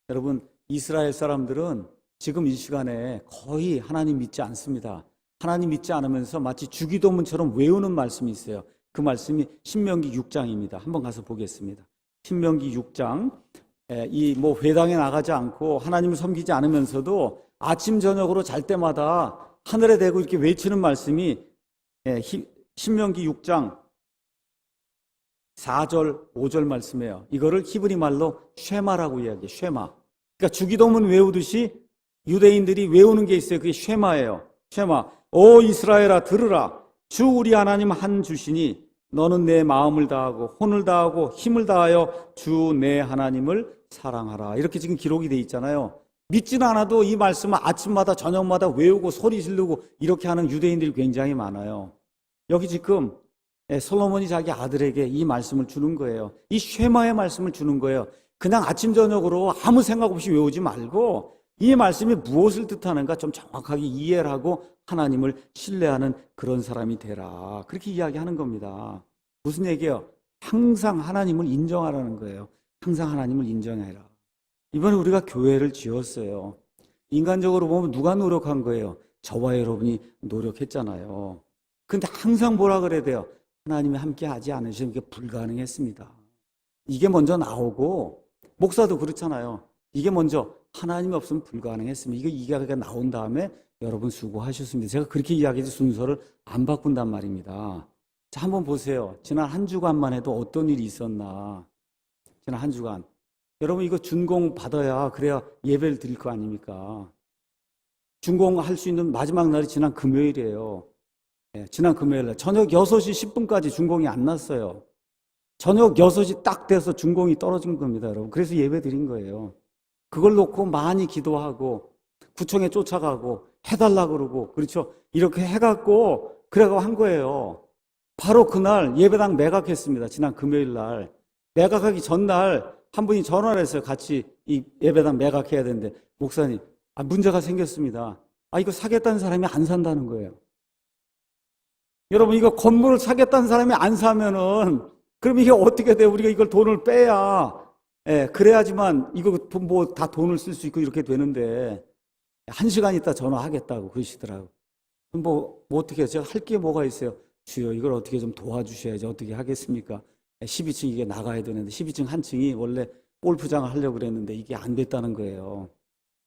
여러분, 이스라엘 사람들은 지금 이 시간에 거의 하나님 믿지 않습니다. 하나님 믿지 않으면서 마치 주기도문처럼 외우는 말씀이 있어요. 그 말씀이 신명기 6장입니다. 한번 가서 보겠습니다. 신명기 6장. 이 뭐 회당에 나가지 않고 하나님을 섬기지 않으면서도 아침 저녁으로 잘 때마다 하늘에 대고 이렇게 외치는 말씀이 신명기 6장 4절, 5절 말씀이에요. 이거를 히브리 말로 쉐마라고 이야기해요. 쉐마. 그러니까 주기도문 외우듯이 유대인들이 외우는 게 있어요. 그게 쉐마예요. 쉐마. 오 이스라엘아 들으라. 주 우리 하나님 한 주시니 너는 내 마음을 다하고 혼을 다하고 힘을 다하여 주 내 하나님을 사랑하라. 이렇게 지금 기록이 돼 있잖아요. 믿지는 않아도 이 말씀을 아침마다 저녁마다 외우고 소리 지르고 이렇게 하는 유대인들이 굉장히 많아요. 여기 지금 솔로몬이 자기 아들에게 이 말씀을 주는 거예요. 이 쉐마의 말씀을 주는 거예요. 그냥 아침 저녁으로 아무 생각 없이 외우지 말고 이 말씀이 무엇을 뜻하는가 좀 정확하게 이해를 하고 하나님을 신뢰하는 그런 사람이 되라. 그렇게 이야기하는 겁니다. 무슨 얘기예요? 항상 하나님을 인정하라는 거예요. 항상 하나님을 인정해라. 이번에 우리가 교회를 지었어요. 인간적으로 보면 누가 노력한 거예요? 저와 여러분이 노력했잖아요. 근데 항상 뭐라 그래야 돼요? 하나님이 함께 하지 않으시면 이게 불가능했습니다. 이게 먼저 나오고, 목사도 그렇잖아요. 이게 먼저 하나님이 없으면 불가능했습니다. 이거 이야기가 나온 다음에 여러분 수고하셨습니다. 제가 그렇게 이야기해서 순서를 안 바꾼단 말입니다. 자, 한번 보세요. 지난 한 주간만 해도 어떤 일이 있었나. 지난 한 주간. 여러분 이거 준공 받아야 그래야 예배를 드릴 거 아닙니까? 준공할 수 있는 마지막 날이 지난 금요일이에요. 지난 금요일 날 저녁 6시 10분까지 준공이 안 났어요. 저녁 6시 딱 돼서 준공이 떨어진 겁니다, 여러분. 그래서 예배 드린 거예요. 그걸 놓고 많이 기도하고 구청에 쫓아가고 해달라 그러고, 그렇죠? 이렇게 해갖고 그래가지고 한 거예요. 바로 그날 예배당 매각했습니다. 지난 금요일 날. 매각하기 전날 한 분이 전화를 했어요. 같이 이 예배당 매각해야 되는데, 목사님, 문제가 생겼습니다. 이거 사겠다는 사람이 안 산다는 거예요. 여러분, 이거 건물을 사겠다는 사람이 안 사면은, 그럼 이게 어떻게 돼요? 우리가 이걸 돈을 빼야, 그래야지만 이거 뭐 다 돈을 쓸 수 있고 이렇게 되는데, 1시간 있다 전화하겠다고 그러시더라고요. 뭐 어떻게 해요? 제가 할 게 뭐가 있어요? 주여, 이걸 어떻게 좀 도와주셔야지. 어떻게 하겠습니까? 12층 이게 나가야 되는데, 12층 한 층이 원래 골프장을 하려고 그랬는데 이게 안 됐다는 거예요.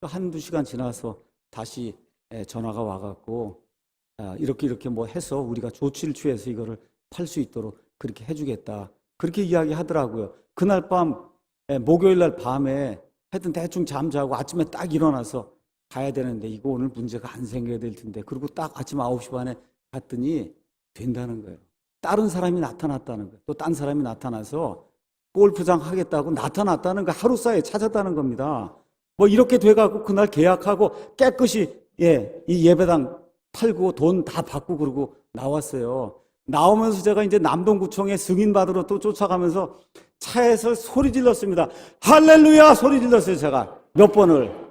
한두 시간 지나서 다시 전화가 와갖고, 이렇게 뭐 해서 우리가 조치를 취해서 이거를 팔 수 있도록 그렇게 해주겠다. 그렇게 이야기하더라고요. 그날 밤, 목요일 날 밤에 하여튼 대충 잠자고 아침에 딱 일어나서 가야 되는데 이거 오늘 문제가 안 생겨야 될 텐데. 그리고 딱 아침 9시 반에 갔더니 된다는 거예요. 다른 사람이 나타났다는 거예요. 또 딴 사람이 나타나서 골프장 하겠다고 나타났다는 거, 하루 사이에 찾았다는 겁니다. 뭐 이렇게 돼갖고 그날 계약하고 깨끗이 이 예배당 팔고 돈 다 받고 그러고 나왔어요. 나오면서 제가 이제 남동구청에 승인 받으러 또 쫓아가면서 차에서 소리 질렀습니다. 할렐루야 소리 질렀어요. 제가 몇 번을.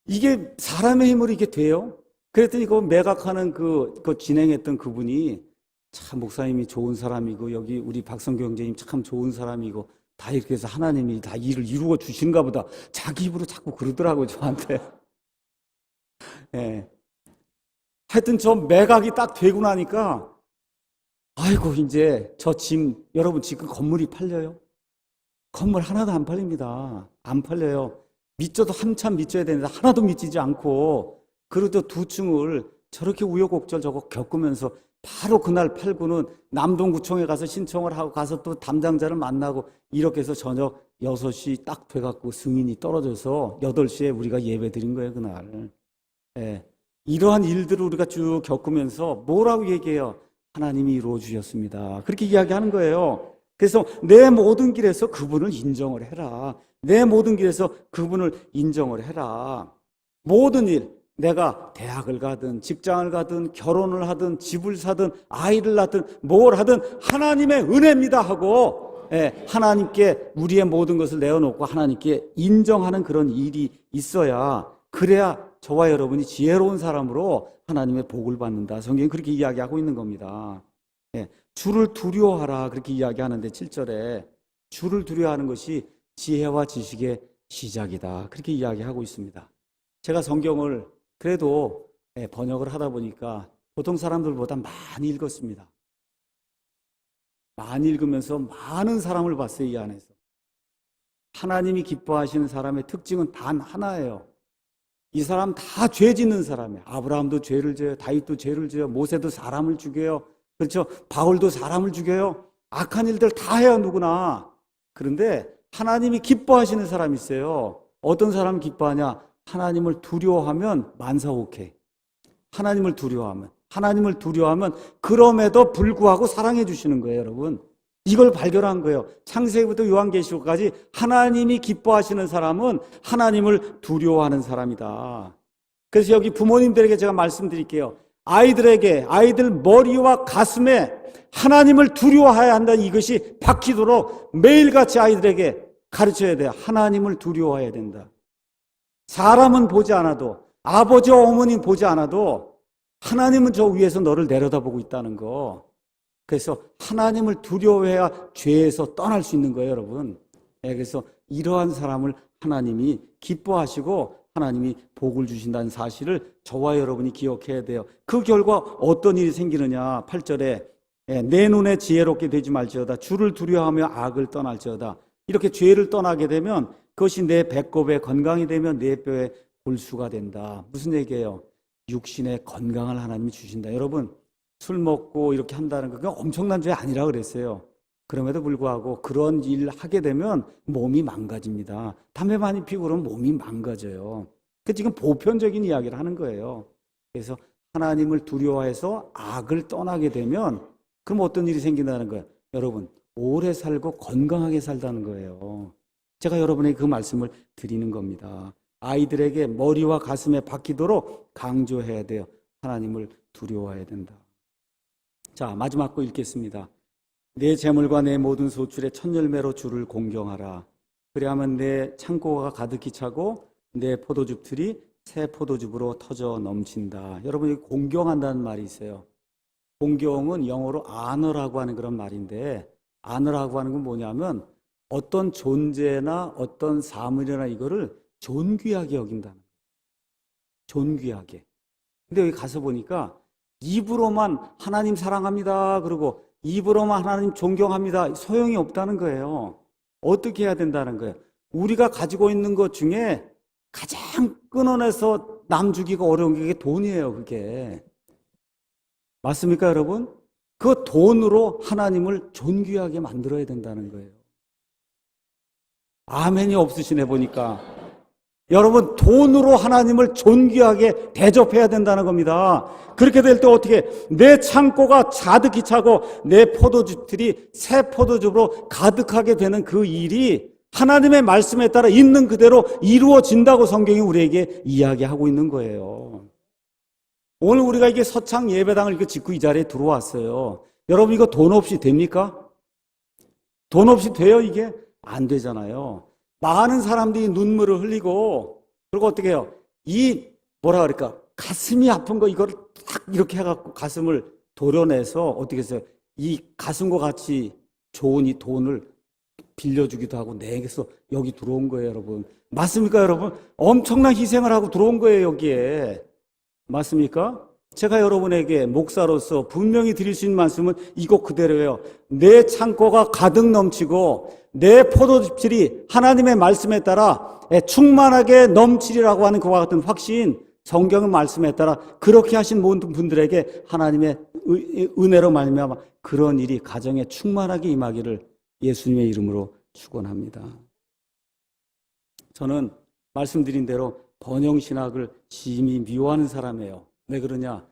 이게 사람의 힘으로 이게 돼요? 그랬더니 그 매각하는 그 진행했던 그분이 참 목사님이 좋은 사람이고 여기 우리 박성교 형제님 참 좋은 사람이고 다 이렇게 해서 하나님이 다 일을 이루어 주신가 보다. 자기 입으로 자꾸 그러더라고요, 저한테. 하여튼 저 매각이 딱 되고 나니까 아이고 이제 저 짐, 여러분 지금 건물이 팔려요? 건물 하나도 안 팔립니다. 안 팔려요. 믿져도 한참 믿져야 되는데 하나도 믿지지 않고, 그래도 2층을 저렇게 우여곡절 저거 겪으면서 바로 그날 팔고는 남동구청에 가서 신청을 하고 가서 또 담당자를 만나고 이렇게 해서 저녁 6시 딱 돼갖고 승인이 떨어져서 8시에 우리가 예배 드린 거예요, 그날. 예. 이러한 일들을 우리가 쭉 겪으면서 뭐라고 얘기해요? 하나님이 이루어 주셨습니다. 그렇게 이야기하는 거예요. 그래서 내 모든 길에서 그분을 인정을 해라. 내 모든 길에서 그분을 인정을 해라. 모든 일, 내가 대학을 가든 직장을 가든 결혼을 하든 집을 사든 아이를 낳든 뭘 하든 하나님의 은혜입니다 하고 하나님께 우리의 모든 것을 내어놓고 하나님께 인정하는 그런 일이 있어야, 그래야 저와 여러분이 지혜로운 사람으로 하나님의 복을 받는다. 성경이 그렇게 이야기하고 있는 겁니다. 주를 두려워하라 그렇게 이야기하는데 7절에 주를 두려워하는 것이 지혜와 지식의 시작이다 그렇게 이야기하고 있습니다. 제가 성경을 그래도 번역을 하다 보니까 보통 사람들보다 많이 읽었습니다. 많이 읽으면서 많은 사람을 봤어요. 이 안에서 하나님이 기뻐하시는 사람의 특징은 단 하나예요. 이 사람 다 죄 짓는 사람이에요. 아브라함도 죄를 져요. 다윗도 죄를 져요. 모세도 사람을 죽여요. 그렇죠? 바울도 사람을 죽여요. 악한 일들 다 해요, 누구나. 그런데 하나님이 기뻐하시는 사람이 있어요. 어떤 사람이 기뻐하냐? 하나님을 두려워하면 만사오케이. 하나님을 두려워하면 그럼에도 불구하고 사랑해 주시는 거예요, 여러분. 이걸 발견한 거예요. 창세기부터 요한계시록까지 하나님이 기뻐하시는 사람은 하나님을 두려워하는 사람이다. 그래서 여기 부모님들에게 제가 말씀드릴게요. 아이들 머리와 가슴에 하나님을 두려워해야 한다는 이것이 박히도록 매일같이 아이들에게 가르쳐야 돼요. 하나님을 두려워해야 된다. 사람은 보지 않아도, 아버지와 어머니 보지 않아도 하나님은 저 위에서 너를 내려다보고 있다는 거. 그래서 하나님을 두려워해야 죄에서 떠날 수 있는 거예요, 여러분. 그래서 이러한 사람을 하나님이 기뻐하시고 하나님이 복을 주신다는 사실을 저와 여러분이 기억해야 돼요. 그 결과 어떤 일이 생기느냐? 8절에 내 눈에 지혜롭게 되지 말지어다. 주를 두려워하며 악을 떠날지어다. 이렇게 죄를 떠나게 되면 그것이 내 배꼽에 건강이 되면 내 뼈에 골수가 된다. 무슨 얘기예요? 육신의 건강을 하나님이 주신다. 여러분, 술 먹고 이렇게 한다는 거 그건 엄청난 죄 아니라 그랬어요. 그럼에도 불구하고 그런 일 하게 되면 몸이 망가집니다. 담배 많이 피우고 그러면 몸이 망가져요. 그 지금 보편적인 이야기를 하는 거예요. 그래서 하나님을 두려워해서 악을 떠나게 되면 그럼 어떤 일이 생긴다는 거예요? 여러분, 오래 살고 건강하게 살다는 거예요. 제가 여러분에게 그 말씀을 드리는 겁니다. 아이들에게 머리와 가슴에 박히도록 강조해야 돼요. 하나님을 두려워해야 된다. 자, 마지막 거 읽겠습니다. 내 재물과 내 모든 소출의 첫 열매로 주를 공경하라. 그리하면 내 창고가 가득히 차고 내 포도즙들이 새 포도즙으로 터져 넘친다. 여러분, 여기 공경한다는 말이 있어요. 공경은 영어로 honor라고 하는 그런 말인데, honor라고 하는 건 뭐냐면 어떤 존재나 어떤 사물이나 이거를 존귀하게 여긴다는 거예요. 존귀하게. 근데 여기 가서 보니까 입으로만 하나님 사랑합니다 그러고 입으로만 하나님 존경합니다 소용이 없다는 거예요. 어떻게 해야 된다는 거예요? 우리가 가지고 있는 것 중에 가장 끊어내서 남 주기가 어려운 게 돈이에요. 그게 맞습니까, 여러분? 그 돈으로 하나님을 존귀하게 만들어야 된다는 거예요. 아멘이 없으시네 보니까. 여러분, 돈으로 하나님을 존귀하게 대접해야 된다는 겁니다. 그렇게 될 때 어떻게? 내 창고가 가득히 차고 내 포도즙들이 새 포도즙으로 가득하게 되는 그 일이 하나님의 말씀에 따라 있는 그대로 이루어진다고 성경이 우리에게 이야기하고 있는 거예요. 오늘 우리가 이게 서창 예배당을 이렇게 짓고 이 자리에 들어왔어요. 여러분, 이거 돈 없이 됩니까? 돈 없이 돼요, 이게? 안 되잖아요. 많은 사람들이 눈물을 흘리고, 그리고 어떻게 해요? 뭐라 그럴까? 가슴이 아픈 거 이거를 딱 이렇게 해갖고 가슴을 도려내서 어떻게 했어요? 이 가슴과 같이 좋은 이 돈을 빌려주기도 하고 내게서 여기 들어온 거예요, 여러분. 맞습니까, 여러분? 엄청난 희생을 하고 들어온 거예요, 여기에. 맞습니까? 제가 여러분에게 목사로서 분명히 드릴 수 있는 말씀은 이거 그대로예요. 내 창고가 가득 넘치고 내 포도즙이 하나님의 말씀에 따라 충만하게 넘치리라고 하는 그와 같은 확신, 성경의 말씀에 따라 그렇게 하신 모든 분들에게 하나님의 은혜로 말미암아 그런 일이 가정에 충만하게 임하기를 예수님의 이름으로 축원합니다. 저는 말씀드린 대로 번영신학을 심히 미워하는 사람이에요. 왜 그러냐?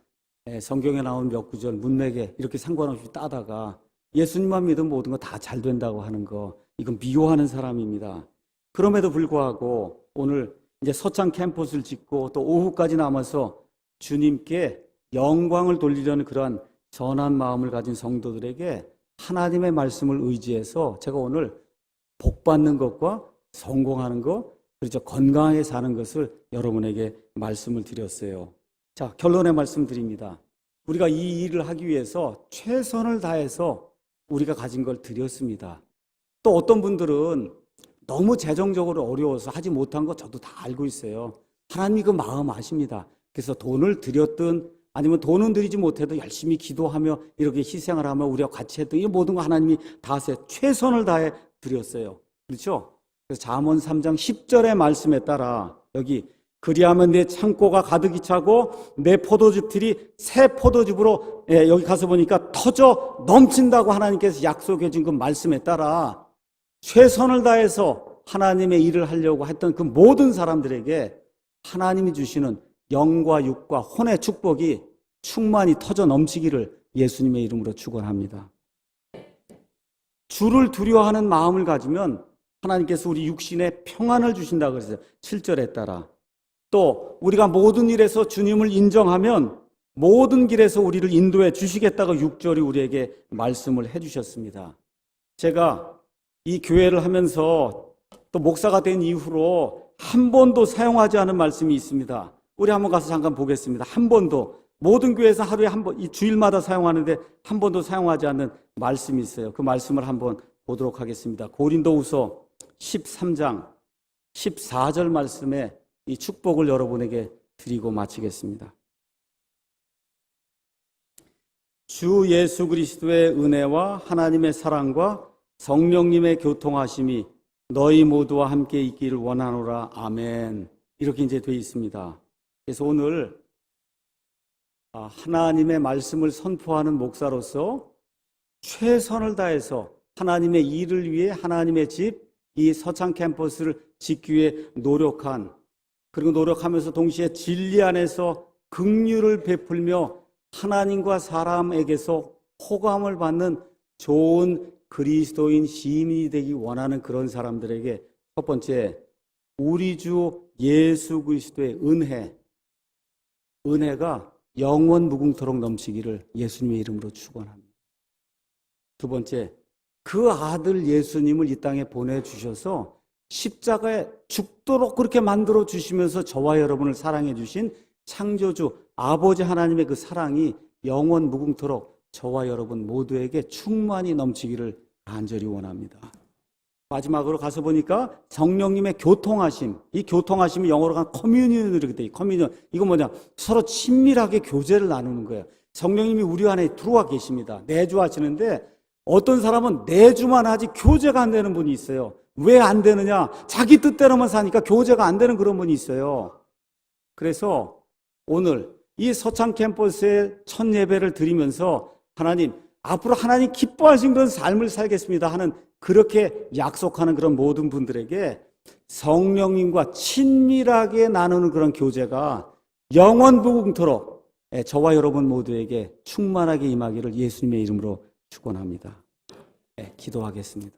성경에 나온 몇 구절 문맥에 이렇게 상관없이 따다가 예수님만 믿으면 모든 거 다 잘 된다고 하는 거, 이건 미워하는 사람입니다. 그럼에도 불구하고 오늘 이제 서창 캠퍼스를 짓고 또 오후까지 남아서 주님께 영광을 돌리려는 그러한 전한 마음을 가진 성도들에게 하나님의 말씀을 의지해서 제가 오늘 복받는 것과 성공하는 것, 그렇죠, 건강하게 사는 것을 여러분에게 말씀을 드렸어요. 자, 결론의 말씀 드립니다. 우리가 이 일을 하기 위해서 최선을 다해서 우리가 가진 걸 드렸습니다. 또 어떤 분들은 너무 재정적으로 어려워서 하지 못한 거 저도 다 알고 있어요. 하나님이 그 마음 아십니다. 그래서 돈을 드렸든 아니면 돈은 드리지 못해도 열심히 기도하며 이렇게 희생을 하며 우리가 같이 했던 이 모든 거 하나님이 다 하세요. 최선을 다해 드렸어요. 그렇죠? 그래서 잠언 3장 10절의 말씀에 따라 여기 그리하면 내 창고가 가득히 차고 내 포도즙들이 새 포도즙으로, 여기 가서 보니까 터져 넘친다고 하나님께서 약속해 준 그 말씀에 따라 최선을 다해서 하나님의 일을 하려고 했던 그 모든 사람들에게 하나님이 주시는 영과 육과 혼의 축복이 충만히 터져 넘치기를 예수님의 이름으로 축원합니다. 주를 두려워하는 마음을 가지면 하나님께서 우리 육신에 평안을 주신다고 그랬어요. 7절에 따라. 또 우리가 모든 일에서 주님을 인정하면 모든 길에서 우리를 인도해 주시겠다고 6절이 우리에게 말씀을 해 주셨습니다. 제가 이 교회를 하면서 또 목사가 된 이후로 한 번도 사용하지 않은 말씀이 있습니다. 우리 한번 가서 잠깐 보겠습니다. 한 번도, 모든 교회에서 하루에 한 번, 이 주일마다 사용하는데 한 번도 사용하지 않는 말씀이 있어요. 그 말씀을 한번 보도록 하겠습니다. 고린도후서 13장 14절 말씀에 이 축복을 여러분에게 드리고 마치겠습니다. 주 예수 그리스도의 은혜와 하나님의 사랑과 성령님의 교통하심이 너희 모두와 함께 있기를 원하노라. 아멘. 이렇게 이제 되어 있습니다. 그래서 오늘 하나님의 말씀을 선포하는 목사로서 최선을 다해서 하나님의 일을 위해 하나님의 집, 이 서창 캠퍼스를 짓기 위해 노력한, 그리고 노력하면서 동시에 진리 안에서 긍휼을 베풀며 하나님과 사람에게서 호감을 받는 좋은 그리스도인 시민이 되기 원하는 그런 사람들에게 첫 번째, 우리 주 예수 그리스도의 은혜가 영원 무궁토록 넘치기를 예수님의 이름으로 축원합니다. 두 번째, 그 아들 예수님을 이 땅에 보내주셔서 십자가에 죽도록 그렇게 만들어 주시면서 저와 여러분을 사랑해 주신 창조주 아버지 하나님의 그 사랑이 영원 무궁토록 저와 여러분 모두에게 충만히 넘치기를 간절히 원합니다. 마지막으로 가서 보니까 성령님의 교통하심, 이 교통하심이 영어로 가면 커뮤니언으로 이렇게 돼 있어요. 커뮤니언, 이거 뭐냐? 서로 친밀하게 교제를 나누는 거예요. 성령님이 우리 안에 들어와 계십니다. 내주하시는데 어떤 사람은 내주만 하지 교제가 안 되는 분이 있어요. 왜 안 되느냐? 자기 뜻대로만 사니까 교제가 안 되는 그런 분이 있어요. 그래서 오늘 이 서창 캠퍼스의 첫 예배를 드리면서 하나님, 앞으로 하나님 기뻐하신 그런 삶을 살겠습니다 하는 그렇게 약속하는 그런 모든 분들에게 성령님과 친밀하게 나누는 그런 교제가 영원무궁토록 저와 여러분 모두에게 충만하게 임하기를 예수님의 이름으로 축원합니다. 기도하겠습니다.